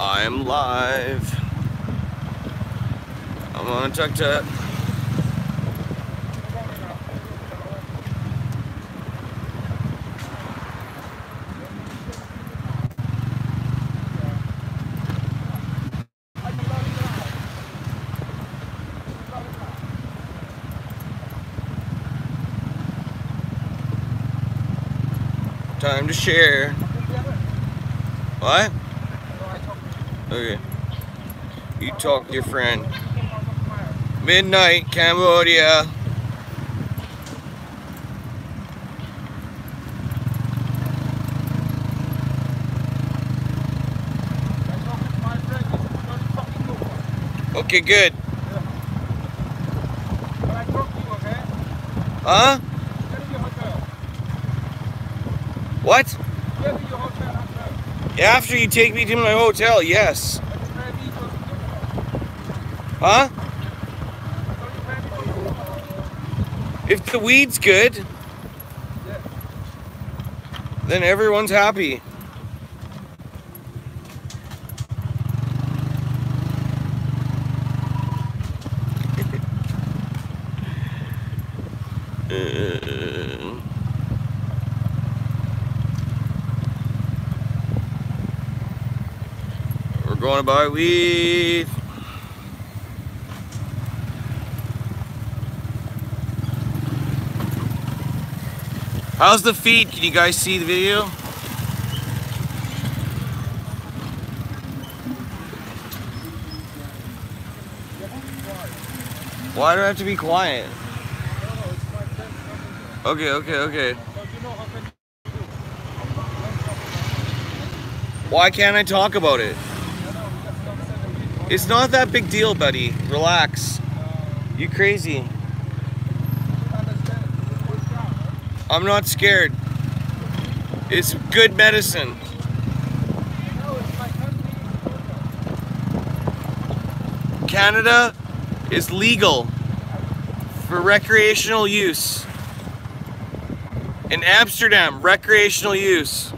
I am live. I'm on a tuk-tuk. Time to share. What? Okay. You talk to your friend. Midnight, Cambodia. Okay, good. Huh? What? After you take me to my hotel, yes. Huh? If the weed's good, then everyone's happy. We're going to buy weed. How's the feed? Can you guys see the video? Why do I have to be quiet? Okay. Why can't I talk about it? It's not that big deal, buddy. Relax. You crazy. I'm not scared. It's good medicine. Canada is legal for recreational use. In Amsterdam, recreational use.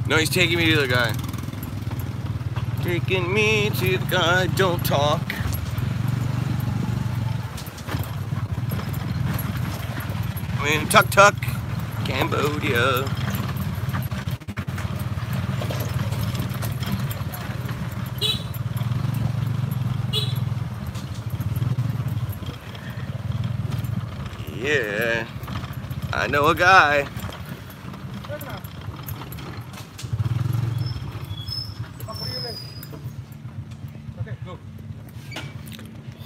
No, he's taking me to the guy. Taking me to the guy, don't talk. I'm in tuk-tuk, Cambodia. Yeah, I know a guy.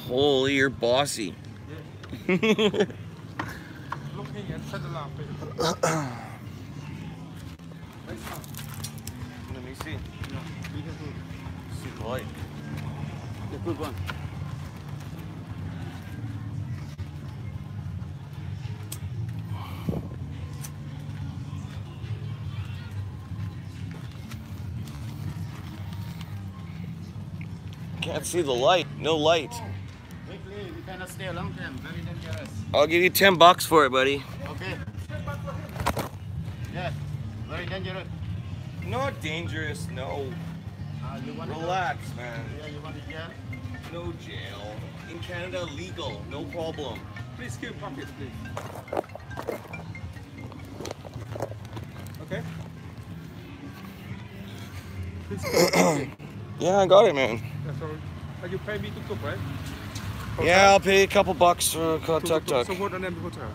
Holy, you're bossy. Yeah. Let me see. See the light. The good one. Can't see the light. No light. We cannot stay a long time. Very dangerous. I'll give you $10 for it, buddy. Okay. Yeah. Very dangerous. Not dangerous. No. Relax, man. Yeah, you want to jail? No jail. In Canada, legal. No problem. Please keep pockets, please. Okay. Please keep pockets. Yeah, I got it, man. Yeah, so you pay me tuk-tuk, right? Yeah, I'll pay a couple bucks for a tuk-tuk. So what the name of the hotel?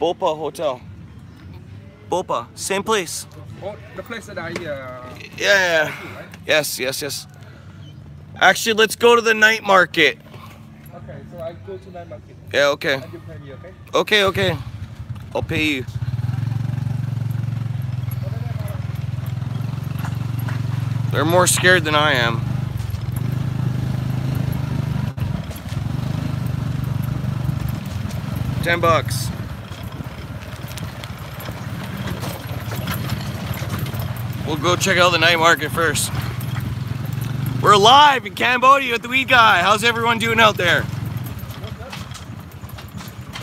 Bopa Hotel. Bopa, same place. Oh, the place that I Yeah. right? Yes. Actually, let's go to the night market. Okay, so I go to night market. Yeah, okay. And you pay me, okay? Okay. I'll pay you. They're more scared than I am. $10. We'll go check out the night market first. We're live in Cambodia with the weed guy. How's everyone doing out there?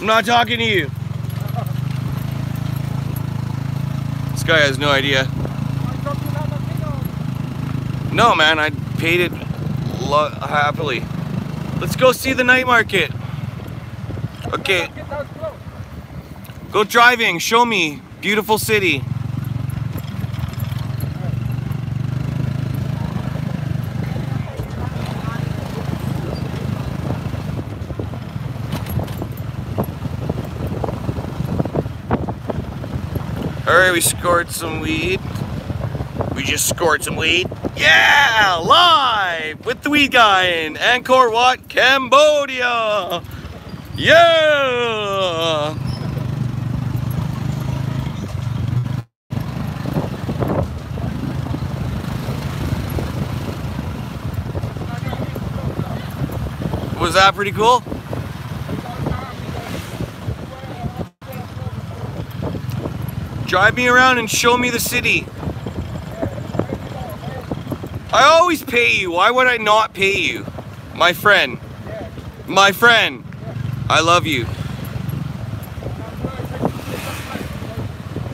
I'm not talking to you. This guy has no idea. No, man, I paid it happily. Let's go see the night market. Okay. Go driving. Show me. Beautiful city. Alright, we scored some weed. We just scored some weed. Yeah! Live with the weed guy in Angkor Wat, Cambodia! Yeah! Was that pretty cool? Drive me around and show me the city. I always pay you. Why would I not pay you? My friend. My friend. I love you.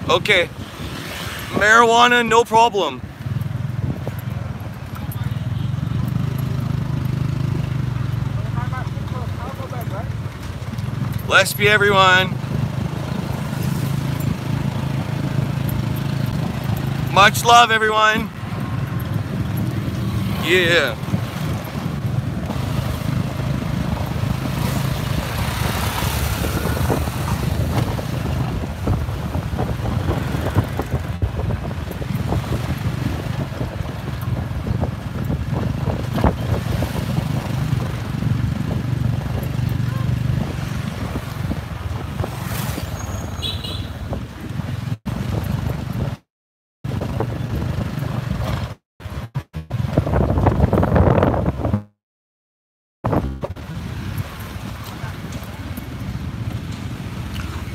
Okay. Marijuana, no problem. Bless be everyone. Much love, everyone. Yeah.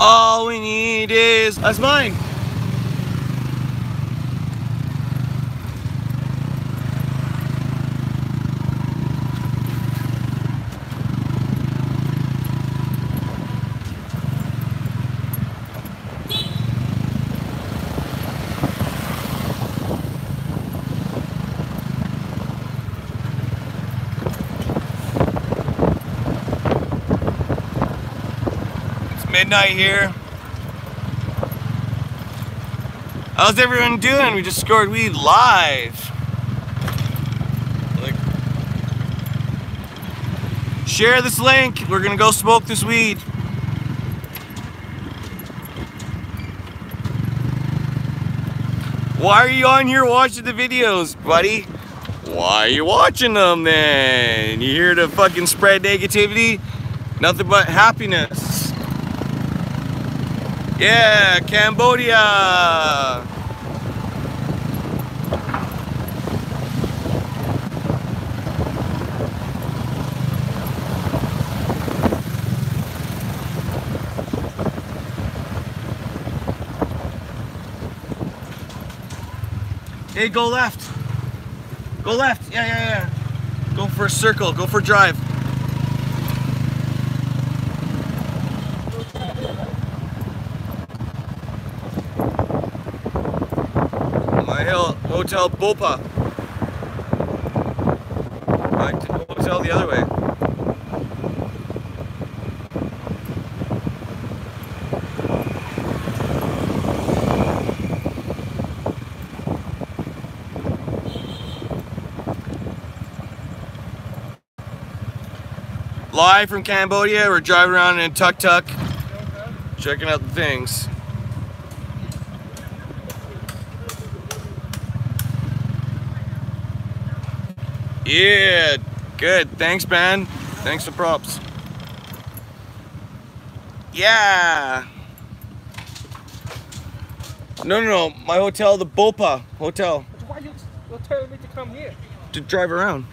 All we need is... That's mine! Midnight here. How's everyone doing? We just scored weed live. Share this link. We're gonna go smoke this weed. Why are you on here watching the videos, buddy? Why are you watching them then? You here to fucking spread negativity? Nothing but happiness. Yeah, Cambodia! Hey, go left. Go left. Yeah. Go for a circle. Go for a drive. Hotel Bopa. Back to the hotel the other way. Live from Cambodia, we're driving around in a tuk-tuk, checking out the things. Yeah, good. Thanks, man. Thanks for props. Yeah. No. My hotel, the Bopa Hotel. Why you telling me to come here? To drive around.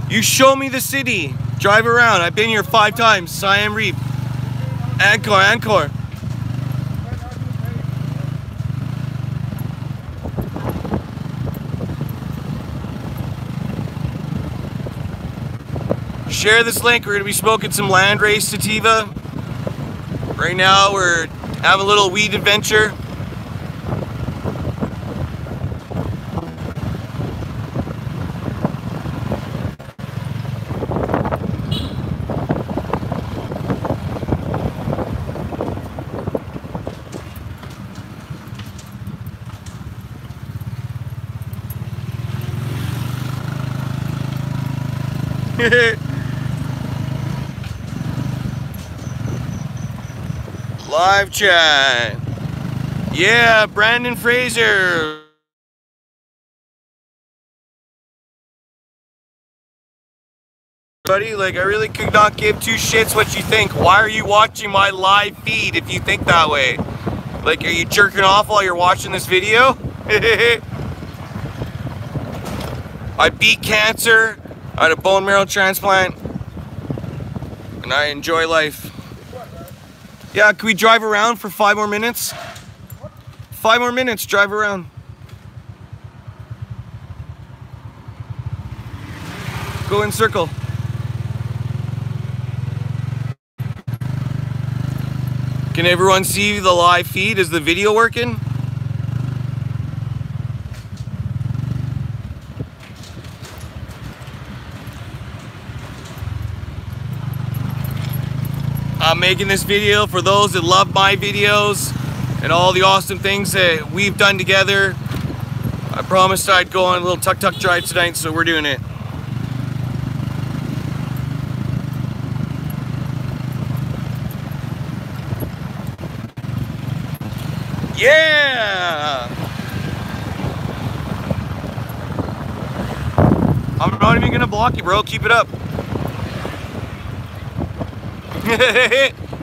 You show me the city. Drive around. I've been here 5 times. Siam Reap. Angkor. Share this link. We're gonna be smoking some Landrace sativa. Right now we're having a little weed adventure. Live chat. Yeah, Brandon Fraser. Buddy, like I really could not give two shits what you think. Why are you watching my live feed if you think that way? Like, are you jerking off while you're watching this video? I beat cancer. I had a bone marrow transplant. And I enjoy life. Yeah, can we drive around for 5 more minutes? 5 more minutes, drive around. Go in circle. Can everyone see the live feed? Is the video working? I'm making this video for those that love my videos and all the awesome things that we've done together. I promised I'd go on a little tuk-tuk drive tonight, so we're doing it. Yeah! I'm not even gonna block you, bro. Keep it up.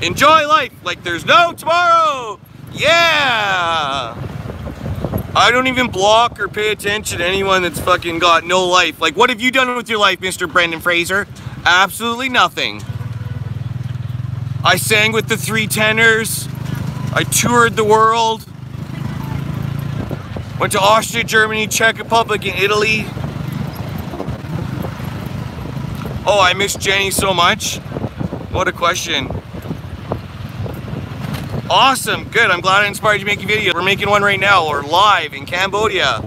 Enjoy life like there's no tomorrow. Yeah. I don't even block or pay attention to anyone that's fucking got no life. Like, what have you done with your life, Mr. Brendan Fraser? Absolutely nothing. I sang with the 3 tenors. I toured the world. Went to Austria, Germany, Czech Republic, and Italy. Oh, I miss Jenny so much. What a question. Awesome, good. I'm glad I inspired you to make a video. We're making one right now. We're live in Cambodia.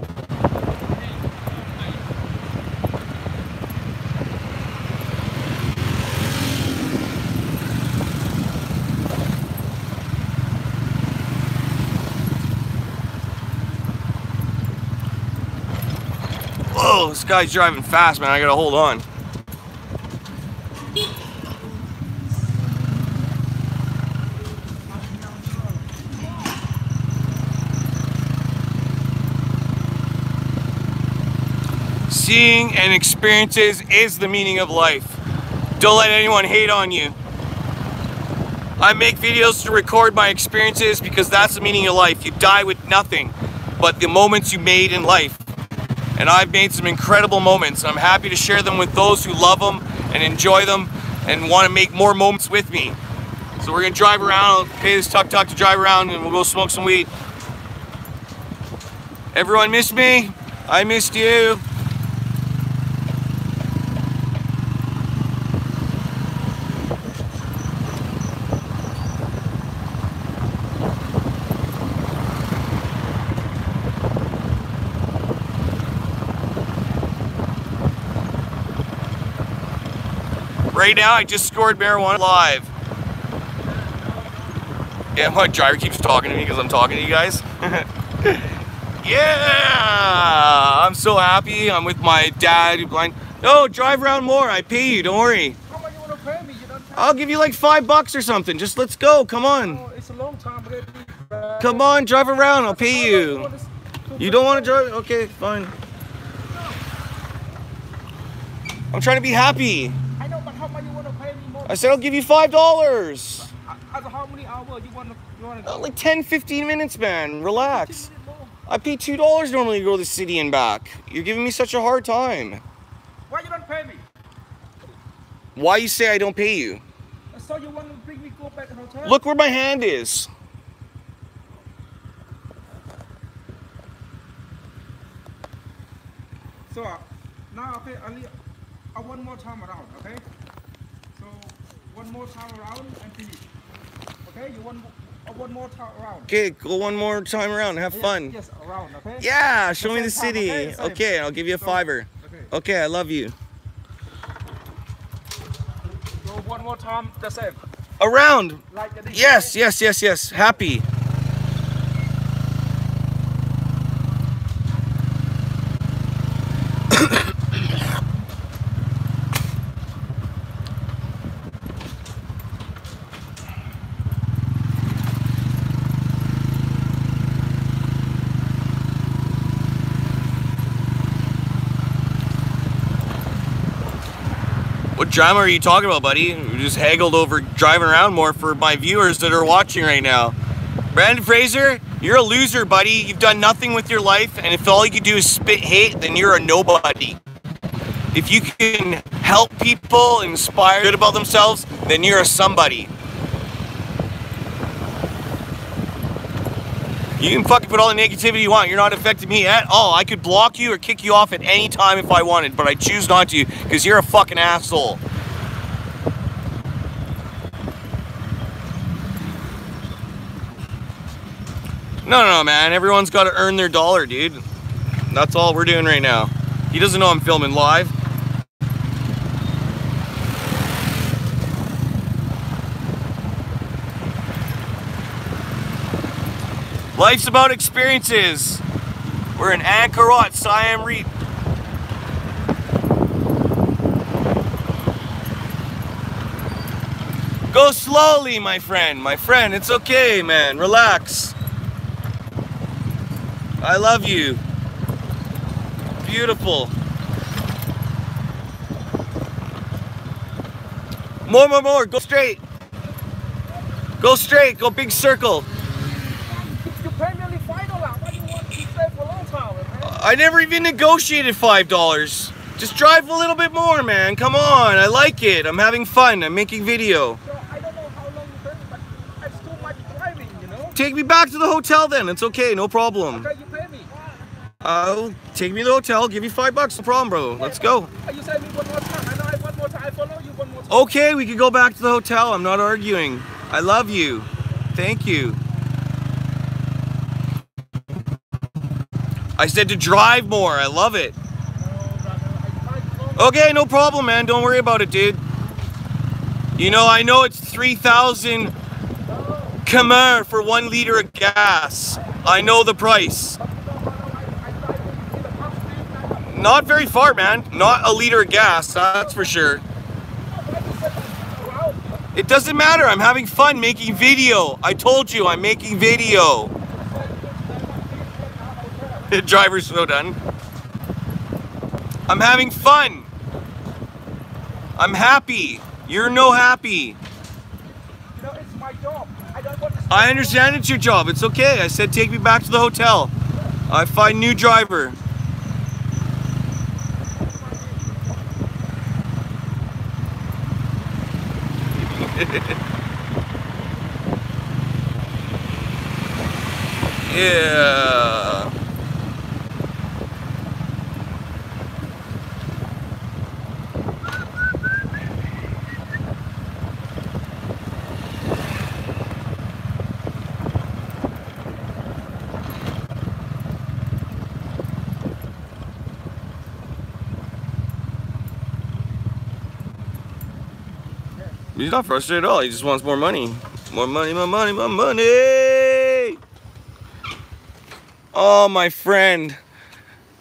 Whoa, this guy's driving fast, man. I gotta hold on. Seeing and experiences is the meaning of life. Don't let anyone hate on you. I make videos to record my experiences because that's the meaning of life. You die with nothing but the moments you made in life. And I've made some incredible moments. I'm happy to share them with those who love them and enjoy them and want to make more moments with me. So we're gonna drive around. I'll pay this tuk-tuk to drive around and we'll go smoke some weed. Everyone missed me? I missed you. Right now, I just scored marijuana live. Yeah, my driver keeps talking to me because I'm talking to you guys. Yeah! I'm so happy. I'm with my dad who's blind. No, drive around more. I pay you. Don't worry. How much you want to pay me? You don't pay I'll give you like $5 or something. Just let's go. Come on. me. It's a long time already. Come on, drive around. I'll pay you. You don't want to drive? Okay, fine. I'm trying to be happy. I know, but how much you want to pay me more? I said I'll give you $5. As how many hours you want to go? Like 10, 15 minutes, man. Relax. I pay $2 normally to go to the city and back. You're giving me such a hard time. Why you don't pay me? Why you say I don't pay you? So you want to bring me go back to the hotel? Look where my hand is. So now okay, only one more time around, okay? one more time around and finish. Okay, you want one more time around. Okay, go one more time around. Have fun. Yes, around. Okay. Yeah, show me the same time, city. okay? Okay, I'll give you a So, $5. okay. Okay, I love you. Go one more time. The same. Around. Like this. Yes, yes, yes, yes. Happy. What drama are you talking about, buddy? We just haggled over driving around more for my viewers that are watching right now. Brandon Fraser, you're a loser, buddy. You've done nothing with your life, and if all you can do is spit hate, then you're a nobody. If you can help people, inspire good about themselves, then you're a somebody. You can fucking put all the negativity you want. You're not affecting me at all. I could block you or kick you off at any time if I wanted, but I choose not to because you're a fucking asshole. No, man. Everyone's got to earn their dollar, dude. That's all we're doing right now. He doesn't know I'm filming live. Life's about experiences. We're in Angkor Wat, Siam Reap. Go slowly, my friend. My friend, it's okay, man. Relax. I love you. Beautiful. More. Go straight. Go straight. Go big circle. You pay me only $5. Why do you want to stay for a long time, man? I never even negotiated $5. Just drive a little bit more, man. Come on. I like it. I'm having fun. I'm making video. So I don't know how long you pay me, but it's too much driving, you know? Take me back to the hotel then. It's okay. No problem. Okay, you pay me. I'll take me to the hotel. Give you $5. No problem, bro. Let's go. You say me one more time. I know I one more time. I follow you one more time. Okay, we can go back to the hotel. I'm not arguing. I love you. Thank you. I said to drive more. I love it. Okay, no problem, man. Don't worry about it, dude. You know, I know it's 3,000 Khmer for 1 liter of gas. I know the price. Not very far, man. Not a liter of gas, that's for sure. It doesn't matter. I'm having fun making video. I told you I'm making video. The driver's so done. I'm having fun. I'm happy. You're no happy. You know, it's my job. I don't want to. I understand it's your job. It's okay. I said take me back to the hotel. I find new driver. Yeah. He's not frustrated at all. He just wants more money. More money, more money, more money. Oh, my friend.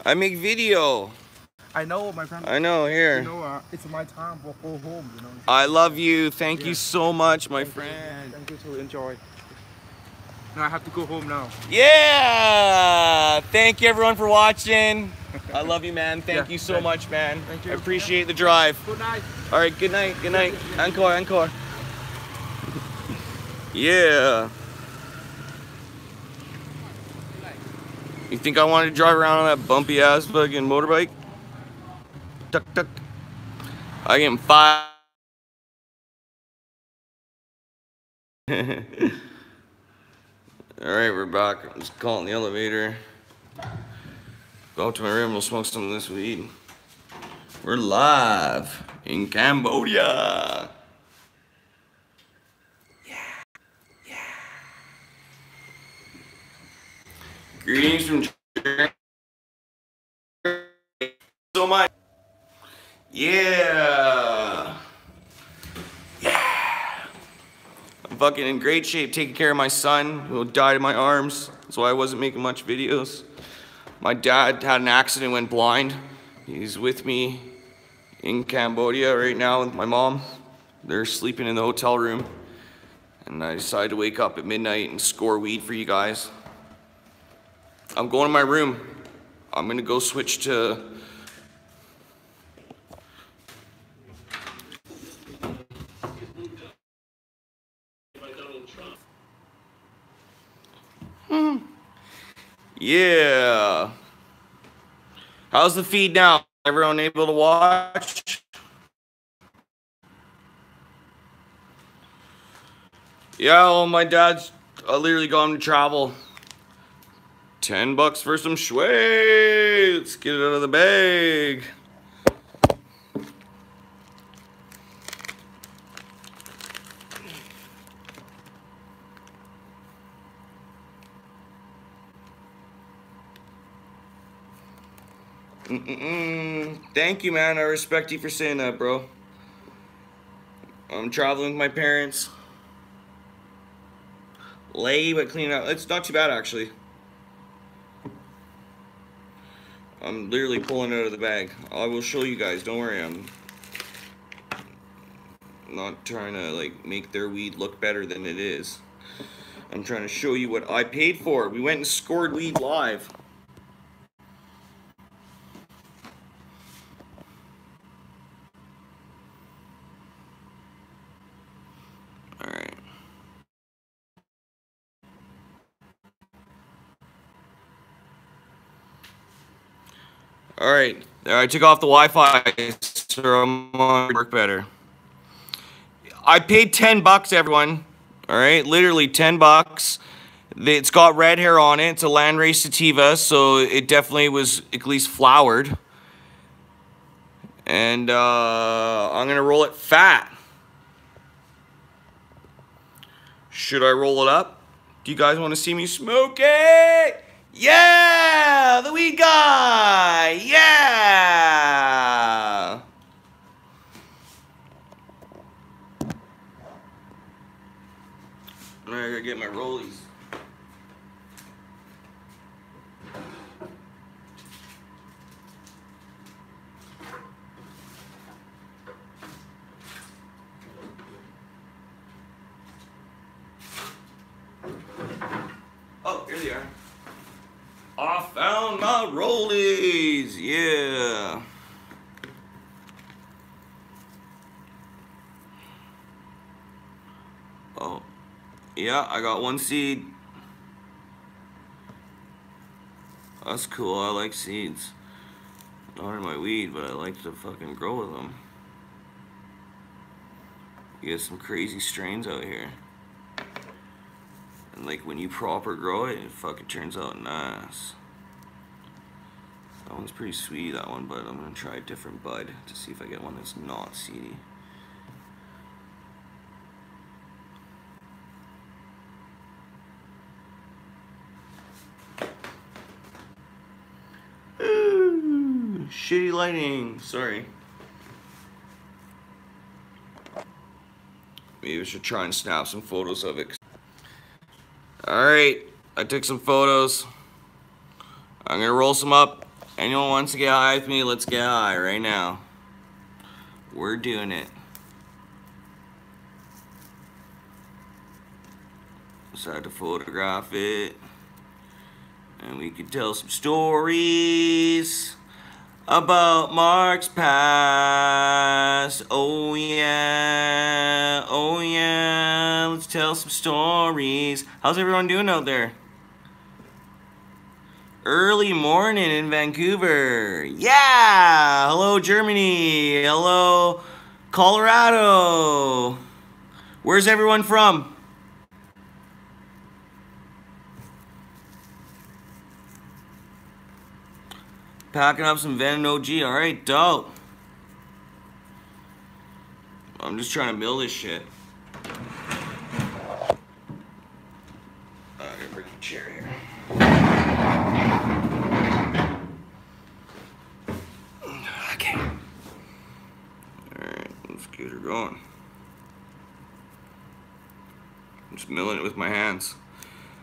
I make video. I know, my friend. I know, here. You know, it's my time for go home, you know. I love you. Thank you so much, my friend. Thank you to enjoy. Now I have to go home now. Yeah! Thank you, everyone, for watching. I love you, man. Thank Yeah, you so much, man. Thank you. I appreciate the drive. Good night. All right, good night, good night. Encore, encore. Yeah. You think I wanted to drive around on that bumpy ass fucking motorbike? Tuck, tuck. I get 5. Alright, we're back. I'm just calling the elevator. Go up to my room, we'll smoke some of this weed. We're live in Cambodia. Greetings from so much. Yeah. I'm fucking in great shape, taking care of my son who died in my arms. That's why I wasn't making much videos. My dad had an accident, went blind. He's with me in Cambodia right now with my mom. They're sleeping in the hotel room. And I decided to wake up at midnight and score weed for you guys. I'm going to my room. I'm gonna go switch to yeah. How's the feed now? Everyone able to watch? Yeah, well, my dad's literally gone to travel. $10 for some shui. Let's get it out of the bag. Thank you, man. I respect you for saying that, bro. I'm traveling with my parents. Lay, but clean up. It's not too bad, actually. I'm literally pulling it out of the bag. I will show you guys. Don't worry. I'm not trying to like make their weed look better than it is. I'm trying to show you what I paid for. We went and scored weed live. Alright. Alright. I took off the Wi-Fi so I'm on work better. I paid $10, everyone. Alright, literally $10. It's got red hair on it. It's a Landrace sativa, so it definitely was at least flowered. And I'm gonna roll it fat. Should I roll it up? Do you guys want to see me smoke it? Yeah! The weed guy! Yeah! I gotta get my rollies. Oh, here they are. I found my rollies. Yeah. Oh. Yeah, I got one seed. That's cool. I like seeds. Not in my weed, but I like to fucking grow with them. You get some crazy strains out here. And like when you proper grow it, it fucking turns out nice. That one's pretty sweet, that one, but I'm gonna try a different bud to see if I get one that's not seedy. Ooh, shitty lighting, sorry. Maybe I should try and snap some photos of it. Alright, I took some photos. I'm gonna roll some up. Anyone wants to get high with me, let's get high right now. We're doing it. Decided to photograph it. And we can tell some stories about Mark's past. Oh yeah, oh yeah. Let's tell some stories. How's everyone doing out there? Early morning in Vancouver. Yeah! Hello, Germany. Hello, Colorado. Where's everyone from? Packing up some Venom OG. Alright, dope. I'm just trying to build this shit. I'm gonna bring a chair here. we're going. I'm just milling it with my hands.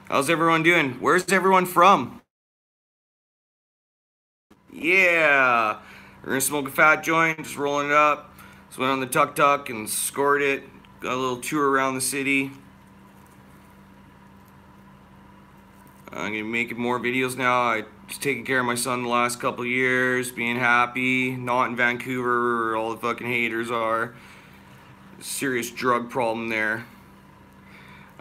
How's everyone doing? Where's everyone from? Yeah. We're gonna smoke a fat joint, just rolling it up. Just went on the tuk-tuk and scored it. Got a little tour around the city. I'm gonna be making more videos now. I just taking care of my son the last couple of years, being happy, not in Vancouver where all the fucking haters are. Serious drug problem there.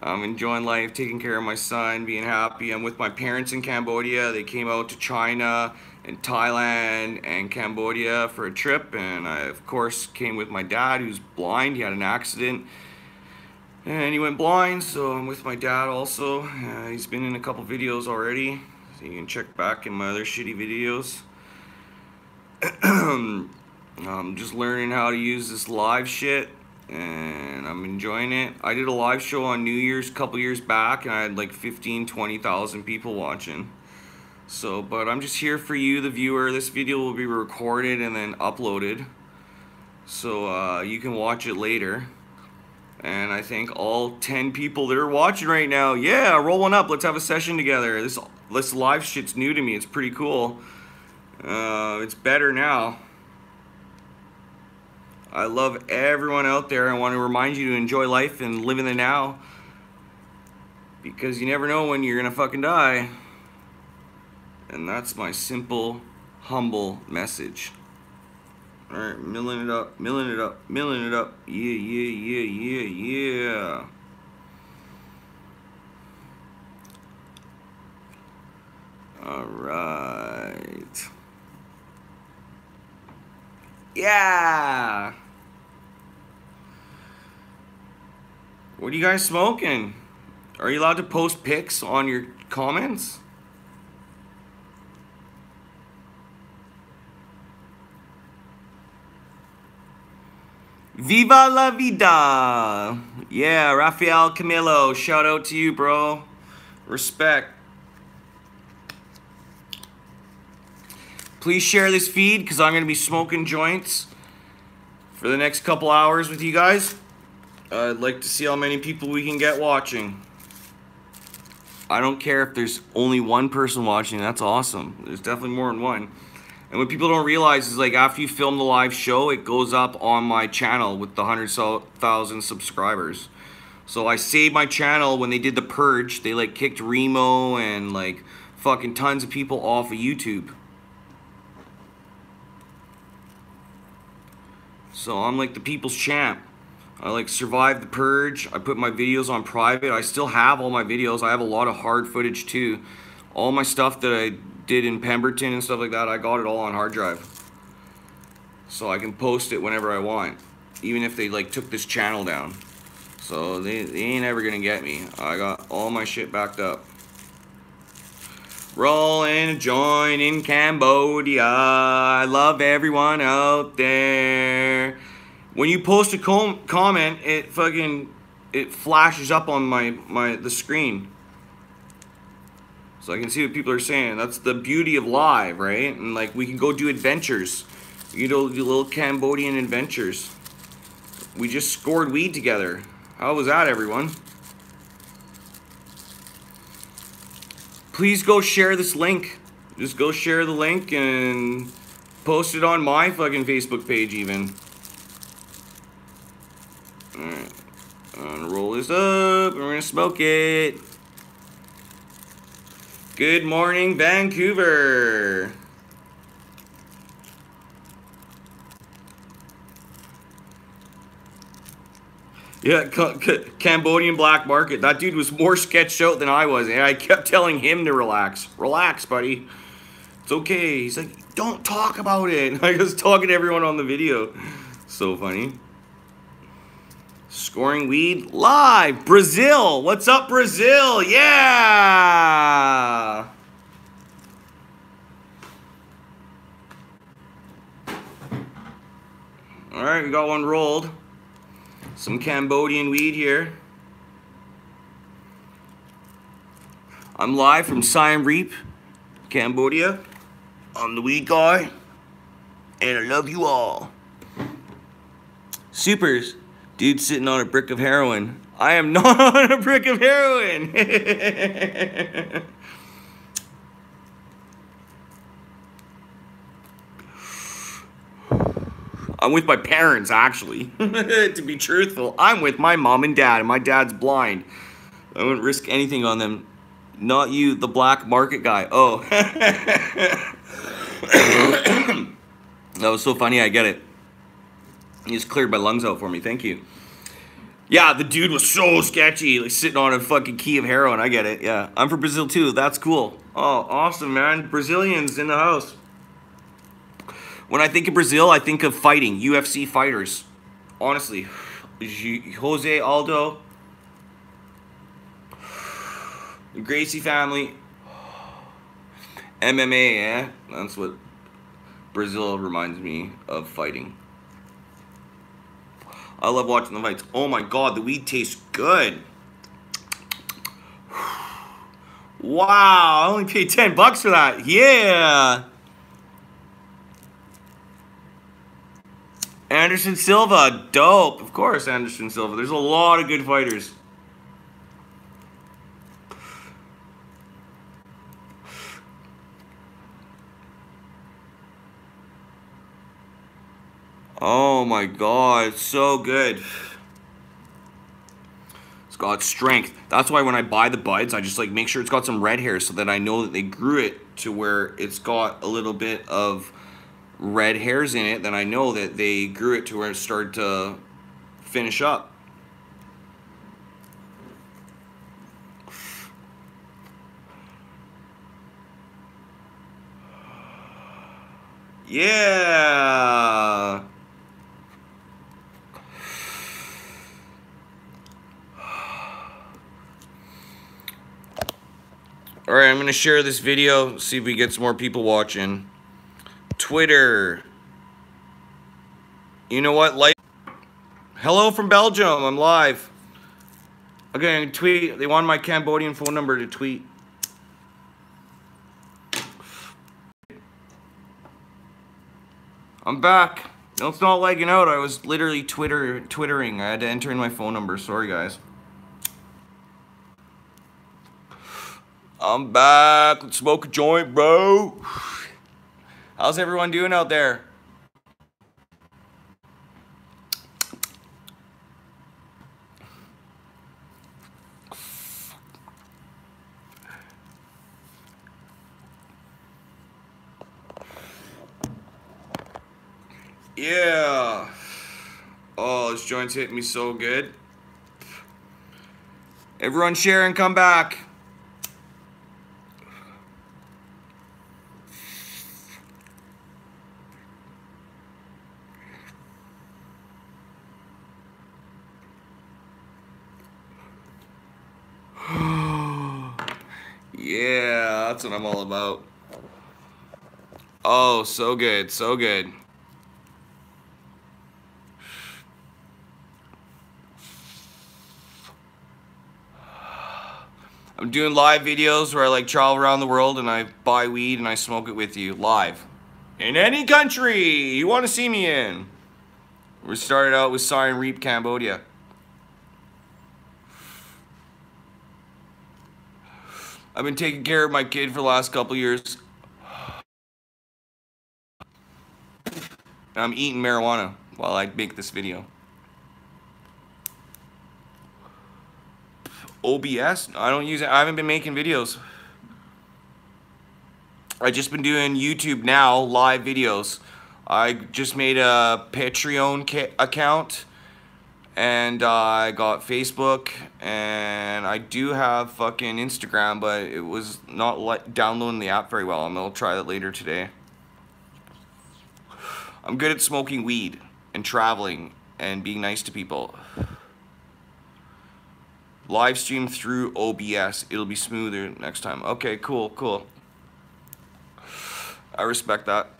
I'm enjoying life, taking care of my son, being happy. I'm with my parents in Cambodia. They came out to China and Thailand and Cambodia for a trip, and I of course came with my dad who's blind. He had an accident and he went blind, so I'm with my dad also. He's been in a couple videos already, so you can check back in my other shitty videos. I'm just learning how to use this live shit, and I'm enjoying it. I did a live show on New Year's a couple years back, and I had like 15,000-20,000 people watching. So, but I'm just here for you, the viewer. This video will be recorded and then uploaded, so you can watch it later. And I thank all 10 people that are watching right now. Yeah, roll one up. Let's have a session together. This live shit's new to me. It's pretty cool. It's better now. I love everyone out there. I want to remind you to enjoy life and live in the now, because you never know when you're gonna fucking die. And that's my simple, humble message. Alright, milling it up, milling it up, milling it up. Yeah, yeah, yeah, yeah, yeah. Alright. Yeah! What are you guys smoking? Are you allowed to post pics on your comments? Viva la vida! Yeah, Rafael Camilo, shout out to you, bro. Respect. Please share this feed, because I'm going to be smoking joints for the next couple hours with you guys. I'd like to see how many people we can get watching. I don't care if there's only one person watching. That's awesome. There's definitely more than one. And what people don't realize is, like, after you film the live show, it goes up on my channel with the 100,000 subscribers. So I saved my channel when they did the purge. They, like, kicked Remo and, like, fucking tons of people off of YouTube. So I'm, like, the people's champ. I, like, survived the purge. I put my videos on private. I still have all my videos. I have a lot of hard footage, too. All my stuff that I did in Pemberton and stuff like that, I got it all on hard drive. So I can post it whenever I want, even if they, like, took this channel down. So they ain't ever gonna get me. I got all my shit backed up. Rolling a joint in Cambodia. I love everyone out there. When you post a comment, it flashes up on the screen, so I can see what people are saying. That's the beauty of live, right? And, like, we can go do adventures. You know, do little Cambodian adventures. We just scored weed together. How was that, everyone? Please go share this link. Just go share the link and post it on my fucking Facebook page even. Alright. I'm gonna roll this up and we're gonna smoke it. Good morning, Vancouver. Yeah, Cambodian black market. That dude was more sketched out than I was, and I kept telling him to relax. Relax, buddy. It's okay. He's like, don't talk about it. I was talking to everyone on the video. So funny. Scoring weed live. Brazil. What's up, Brazil? Yeah. All right, we got one rolled. Some Cambodian weed here. I'm live from Siem Reap, Cambodia. I'm the weed guy, and I love you all. Supers. Dude sitting on a brick of heroin. I am not on a brick of heroin. I'm with my parents, actually. To be truthful, I'm with my mom and dad, and my dad's blind. I wouldn't risk anything on them. Not you, the black market guy. Oh. That was so funny, I get it. You just cleared my lungs out for me, thank you. Yeah, the dude was so sketchy, like sitting on a fucking key of heroin, I get it, yeah. I'm from Brazil too, that's cool. Oh, awesome, man. Brazilians in the house. When I think of Brazil, I think of fighting, UFC fighters. Honestly. Jose Aldo. The Gracie family. MMA, eh? That's what Brazil reminds me of fighting. I love watching the fights. Oh my god, the weed tastes good. Wow, I only paid $10 for that. Yeah. Anderson Silva, dope. Of course, Anderson Silva. There's a lot of good fighters. Oh my god, it's so good. It's got strength. That's why when I buy the buds, I just like make sure it's got some red hair so that I know that they grew it to where it's got a little bit of red hairs in it. Then I know that they grew it to where it started to finish up. Yeah. Alright, I'm going to share this video, see if we get some more people watching. Twitter. You know what? Like. Hello from Belgium. I'm live. Okay, I'm going to tweet. They wanted my Cambodian phone number to tweet. I'm back. No, it's not lagging out. I was literally twittering. I had to enter in my phone number. Sorry, guys. I'm back. Let's smoke a joint, bro. How's everyone doing out there? Yeah. Oh, this joint's hitting me so good. Everyone share and come back. Yeah, that's what I'm all about. Oh, so good, so good. I'm doing live videos where I like travel around the world and I buy weed and I smoke it with you live. In any country you want to see me in. We started out with Siren Reap, Cambodia. I've been taking care of my kid for the last couple years. And I'm eating marijuana while I make this video. OBS? I don't use it. I haven't been making videos. I've just been doing YouTube now, live videos. I just made a Patreon account. And I got Facebook, and I do have fucking Instagram, but it was not downloading the app very well. I'm gonna try that later today. I'm good at smoking weed and traveling and being nice to people. Live stream through OBS. It'll be smoother next time. Okay, cool, cool. I respect that.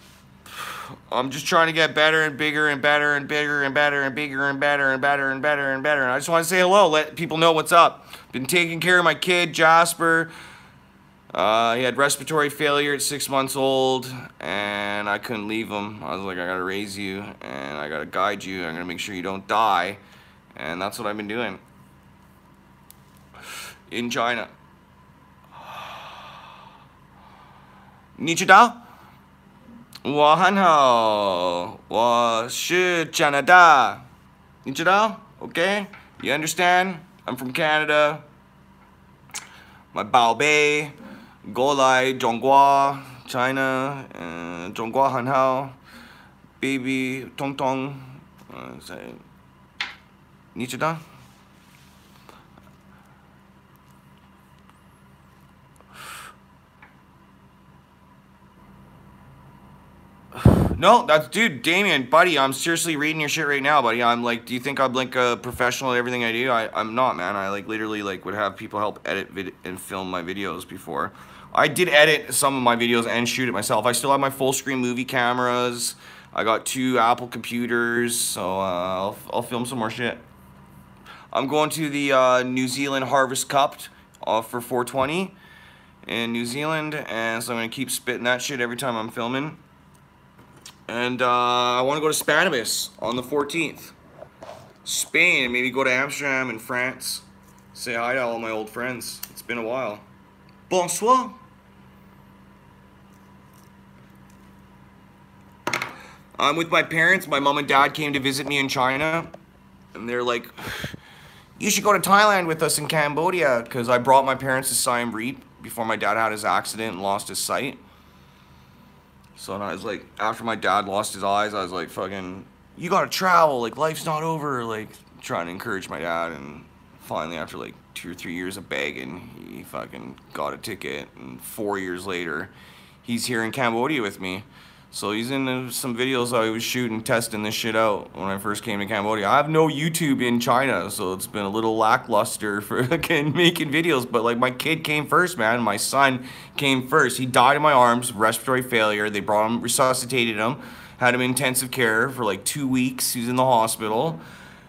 I'm just trying to get better and bigger and better and bigger and better and bigger and better and better and better and better. And I just want to say hello, let people know what's up. Been taking care of my kid, Jasper. He had respiratory failure at 6 months old, and I couldn't leave him. I was like, I gotta raise you, and I gotta guide you. I'm gonna make sure you don't die, and that's what I've been doing in China. 你知道？我很好，我是加拿大。你知道？ Okay? You understand? I'm from Canada. My 宝贝。过来中国 China 中国很好 baby 通通你知道 No, that's dude, Damien, buddy, I'm seriously reading your shit right now, buddy. I'm like, do you think I'm like a professional at everything I do? I'm not, man. I like literally like would have people help edit and film my videos before. I did edit some of my videos and shoot it myself. I still have my full screen movie cameras. I got 2 Apple computers, so I'll film some more shit. I'm going to the New Zealand Harvest Cup for 420 in New Zealand, and so I'm gonna keep spitting that shit every time I'm filming. And I want to go to Spanibus on the 14th. Spain, and maybe go to Amsterdam and France. Say hi to all my old friends. It's been a while. Bonsoir. I'm with my parents. My mom and dad came to visit me in China. And they're like, you should go to Thailand with us in Cambodia. Because I brought my parents to Siem Reap before my dad had his accident and lost his sight. So I was like, after my dad lost his eyes, I was like, fucking, you gotta travel, like, life's not over, like, trying to encourage my dad, and finally, after, like, 2 or 3 years of begging, he fucking got a ticket, and 4 years later, he's here in Cambodia with me. So he's in some videos I was shooting, testing this shit out when I first came to Cambodia. I have no YouTube in China, so it's been a little lackluster for making videos. But like my kid came first, man. My son came first. He died in my arms, respiratory failure. They brought him, resuscitated him, had him in intensive care for like 2 weeks. He was in the hospital,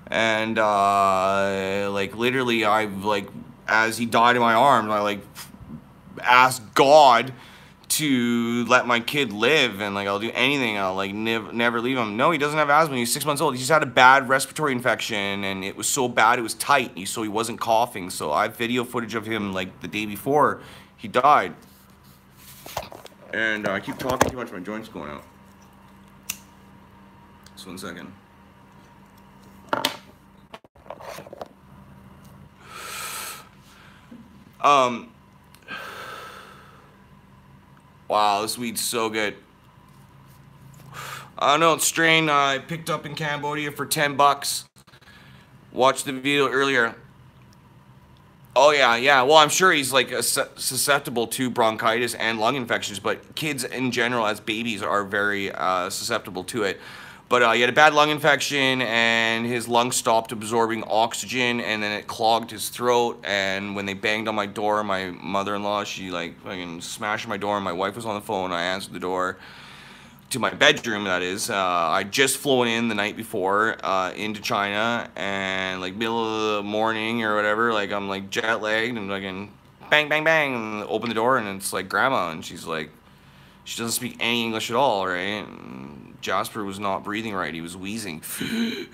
and like literally, as he died in my arms, I like asked God to let my kid live, and like I'll do anything, I'll like never leave him. No, he doesn't have asthma. He's 6 months old. He just had a bad respiratory infection, and it was so bad it was tight, so he wasn't coughing. So I have video footage of him like the day before he died. And I keep talking too much, my joint's going out. Just 1 second. Wow, this weed's so good. I don't know, it's strain I picked up in Cambodia for 10 bucks. Watched the video earlier. Oh yeah. Well, I'm sure he's like susceptible to bronchitis and lung infections, but kids in general as babies are very susceptible to it. But he had a bad lung infection, and his lungs stopped absorbing oxygen, and then it clogged his throat. And when they banged on my door, my mother-in-law, she like fucking smashed my door, and my wife was on the phone. I answered the door to my bedroom, that is. I'd just flown in the night before into China, and like middle of the morning or whatever, like I'm like jet lagged, and fucking bang, bang, bang, and open the door, and it's like grandma, and she's like, she doesn't speak any English at all, right? And Jasper was not breathing right. He was wheezing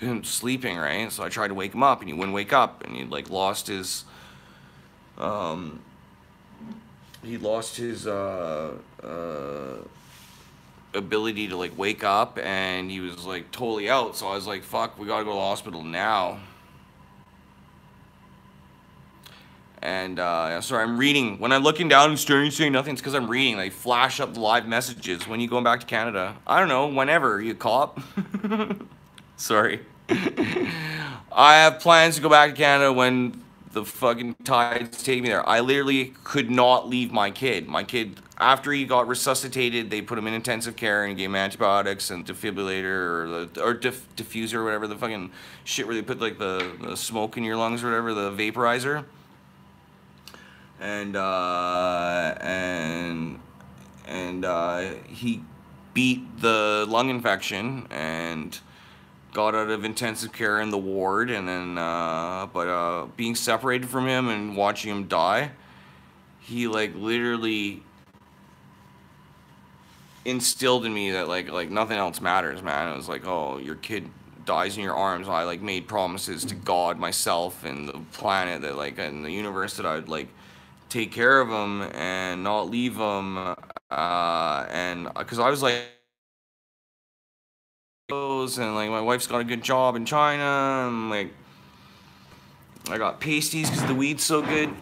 and sleeping, right? So I tried to wake him up, and he wouldn't wake up, and he'd like lost his ability to like wake up, and he was like totally out. So I was like, fuck, we gotta go to the hospital now. And sorry, I'm reading. When I'm looking down and staring, saying nothing, it's because I'm reading. They flash up the live messages. When you going back to Canada? I don't know, whenever, you cop. Sorry. I have plans to go back to Canada when the fucking tides take me there. I literally could not leave my kid. My kid, after he got resuscitated, they put him in intensive care and gave him antibiotics and defibrillator or diffuser or whatever, the fucking shit where they put like the smoke in your lungs or whatever, the vaporizer. And he beat the lung infection and got out of intensive care in the ward, and then being separated from him and watching him die, he like literally instilled in me that like nothing else matters, man. It was like, oh, your kid dies in your arms. I like made promises to God, myself, and the planet that like and the universe that I'd like take care of him and not leave him. And because I was like, and like my wife's got a good job in China, and like I got pasties because the weed's so good.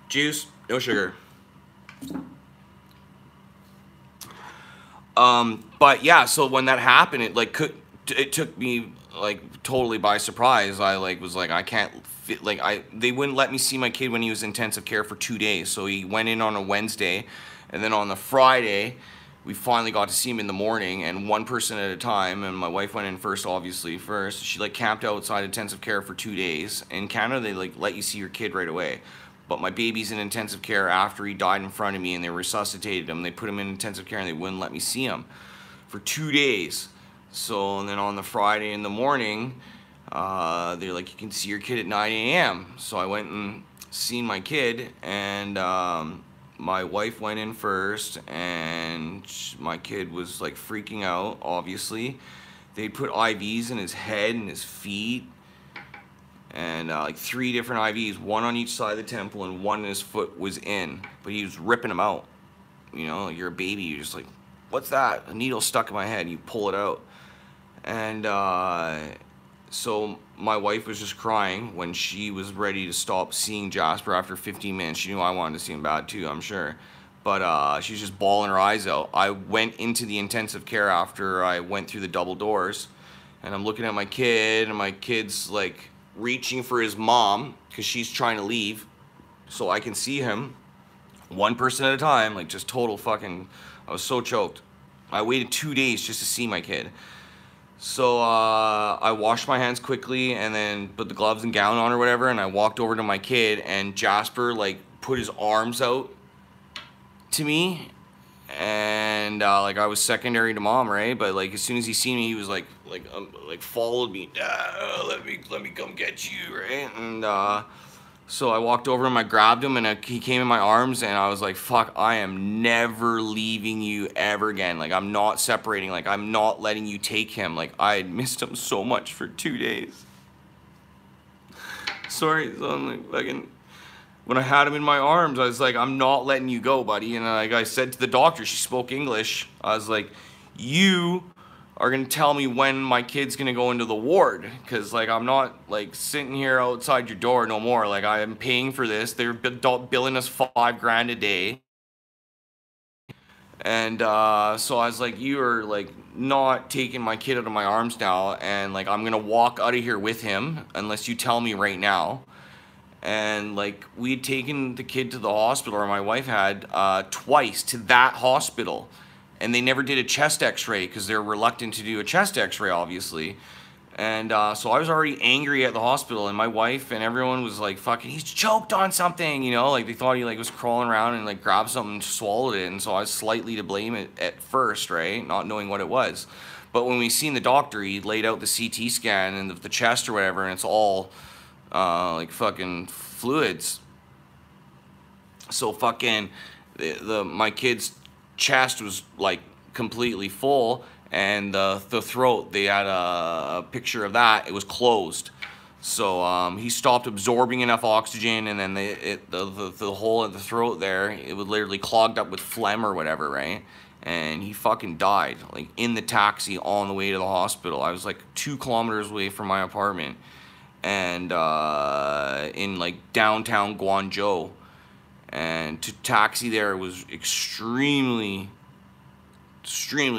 Juice, no sugar. But yeah, so when that happened, it took me like totally by surprise. I like was like I can't fit, like they wouldn't let me see my kid when he was in intensive care for 2 days. So he went in on a Wednesday, and then on the Friday we finally got to see him in the morning, and one person at a time, and my wife went in first, obviously first. She like camped outside intensive care for 2 days. In Canada they like let you see your kid right away. But my baby's in intensive care after he died in front of me, and they resuscitated him. They put him in intensive care and they wouldn't let me see him for 2 days. So, and then on the Friday in the morning, they're like, you can see your kid at 9 a.m. So I went and seen my kid, and my wife went in first, and my kid was like freaking out, obviously. They put IVs in his head and his feet, and like 3 different IVs, one on each side of the temple and one in his foot was in, but he was ripping them out. You know, like you're a baby, you're just like, what's that? A needle stuck in my head, and you pull it out. And so my wife was just crying when she was ready to stop seeing Jasper after 15 minutes. She knew I wanted to see him bad too, I'm sure. But she was just bawling her eyes out. I went into the intensive care after I went through the double doors, and I'm looking at my kid, and my kid's like reaching for his mom because she's trying to leave so I can see him, one person at a time, like just total fucking, I was so choked. I waited 2 days just to see my kid. So I washed my hands quickly and then put the gloves and gown on or whatever, and I walked over to my kid, and Jasper like put his arms out to me, and like I was secondary to mom, right? But like as soon as he seen me, he was like followed me. Let me come get you, right? And so I walked over him, I grabbed him, and he came in my arms, and I was like, fuck, I am never leaving you ever again. Like, I'm not separating. Like, I'm not letting you take him. Like, I had missed him so much for 2 days. Sorry, so I'm like, fucking, when I had him in my arms, I was like, I'm not letting you go, buddy. And like I said to the doctor, she spoke English. I was like, you are gonna tell me when my kid's gonna go into the ward, because like I'm not like sitting here outside your door no more. Like I am paying for this. They're billing us $5 a day, and so I was like, you are like not taking my kid out of my arms now, and like I'm gonna walk out of here with him unless you tell me right now. And like we had taken the kid to the hospital, or my wife had, twice to that hospital. And they never did a chest x-ray because they're reluctant to do a chest x-ray, obviously. And so I was already angry at the hospital, and my wife and everyone was like, fucking, he's choked on something, you know? Like they thought he like was crawling around and like grabbed something and swallowed it. And so I was slightly to blame at first, right? Not knowing what it was. But when we seen the doctor, he laid out the CT scan and the chest or whatever, and it's all like fucking fluids. So fucking my kid's chest was like completely full, and the throat, they had a picture of that, it was closed. So he stopped absorbing enough oxygen, and then the hole in the throat there, it was literally clogged up with phlegm or whatever, right? And he fucking died like in the taxi on the way to the hospital. I was like 2 kilometers away from my apartment, and in like downtown Guangzhou. And to taxi there was extremely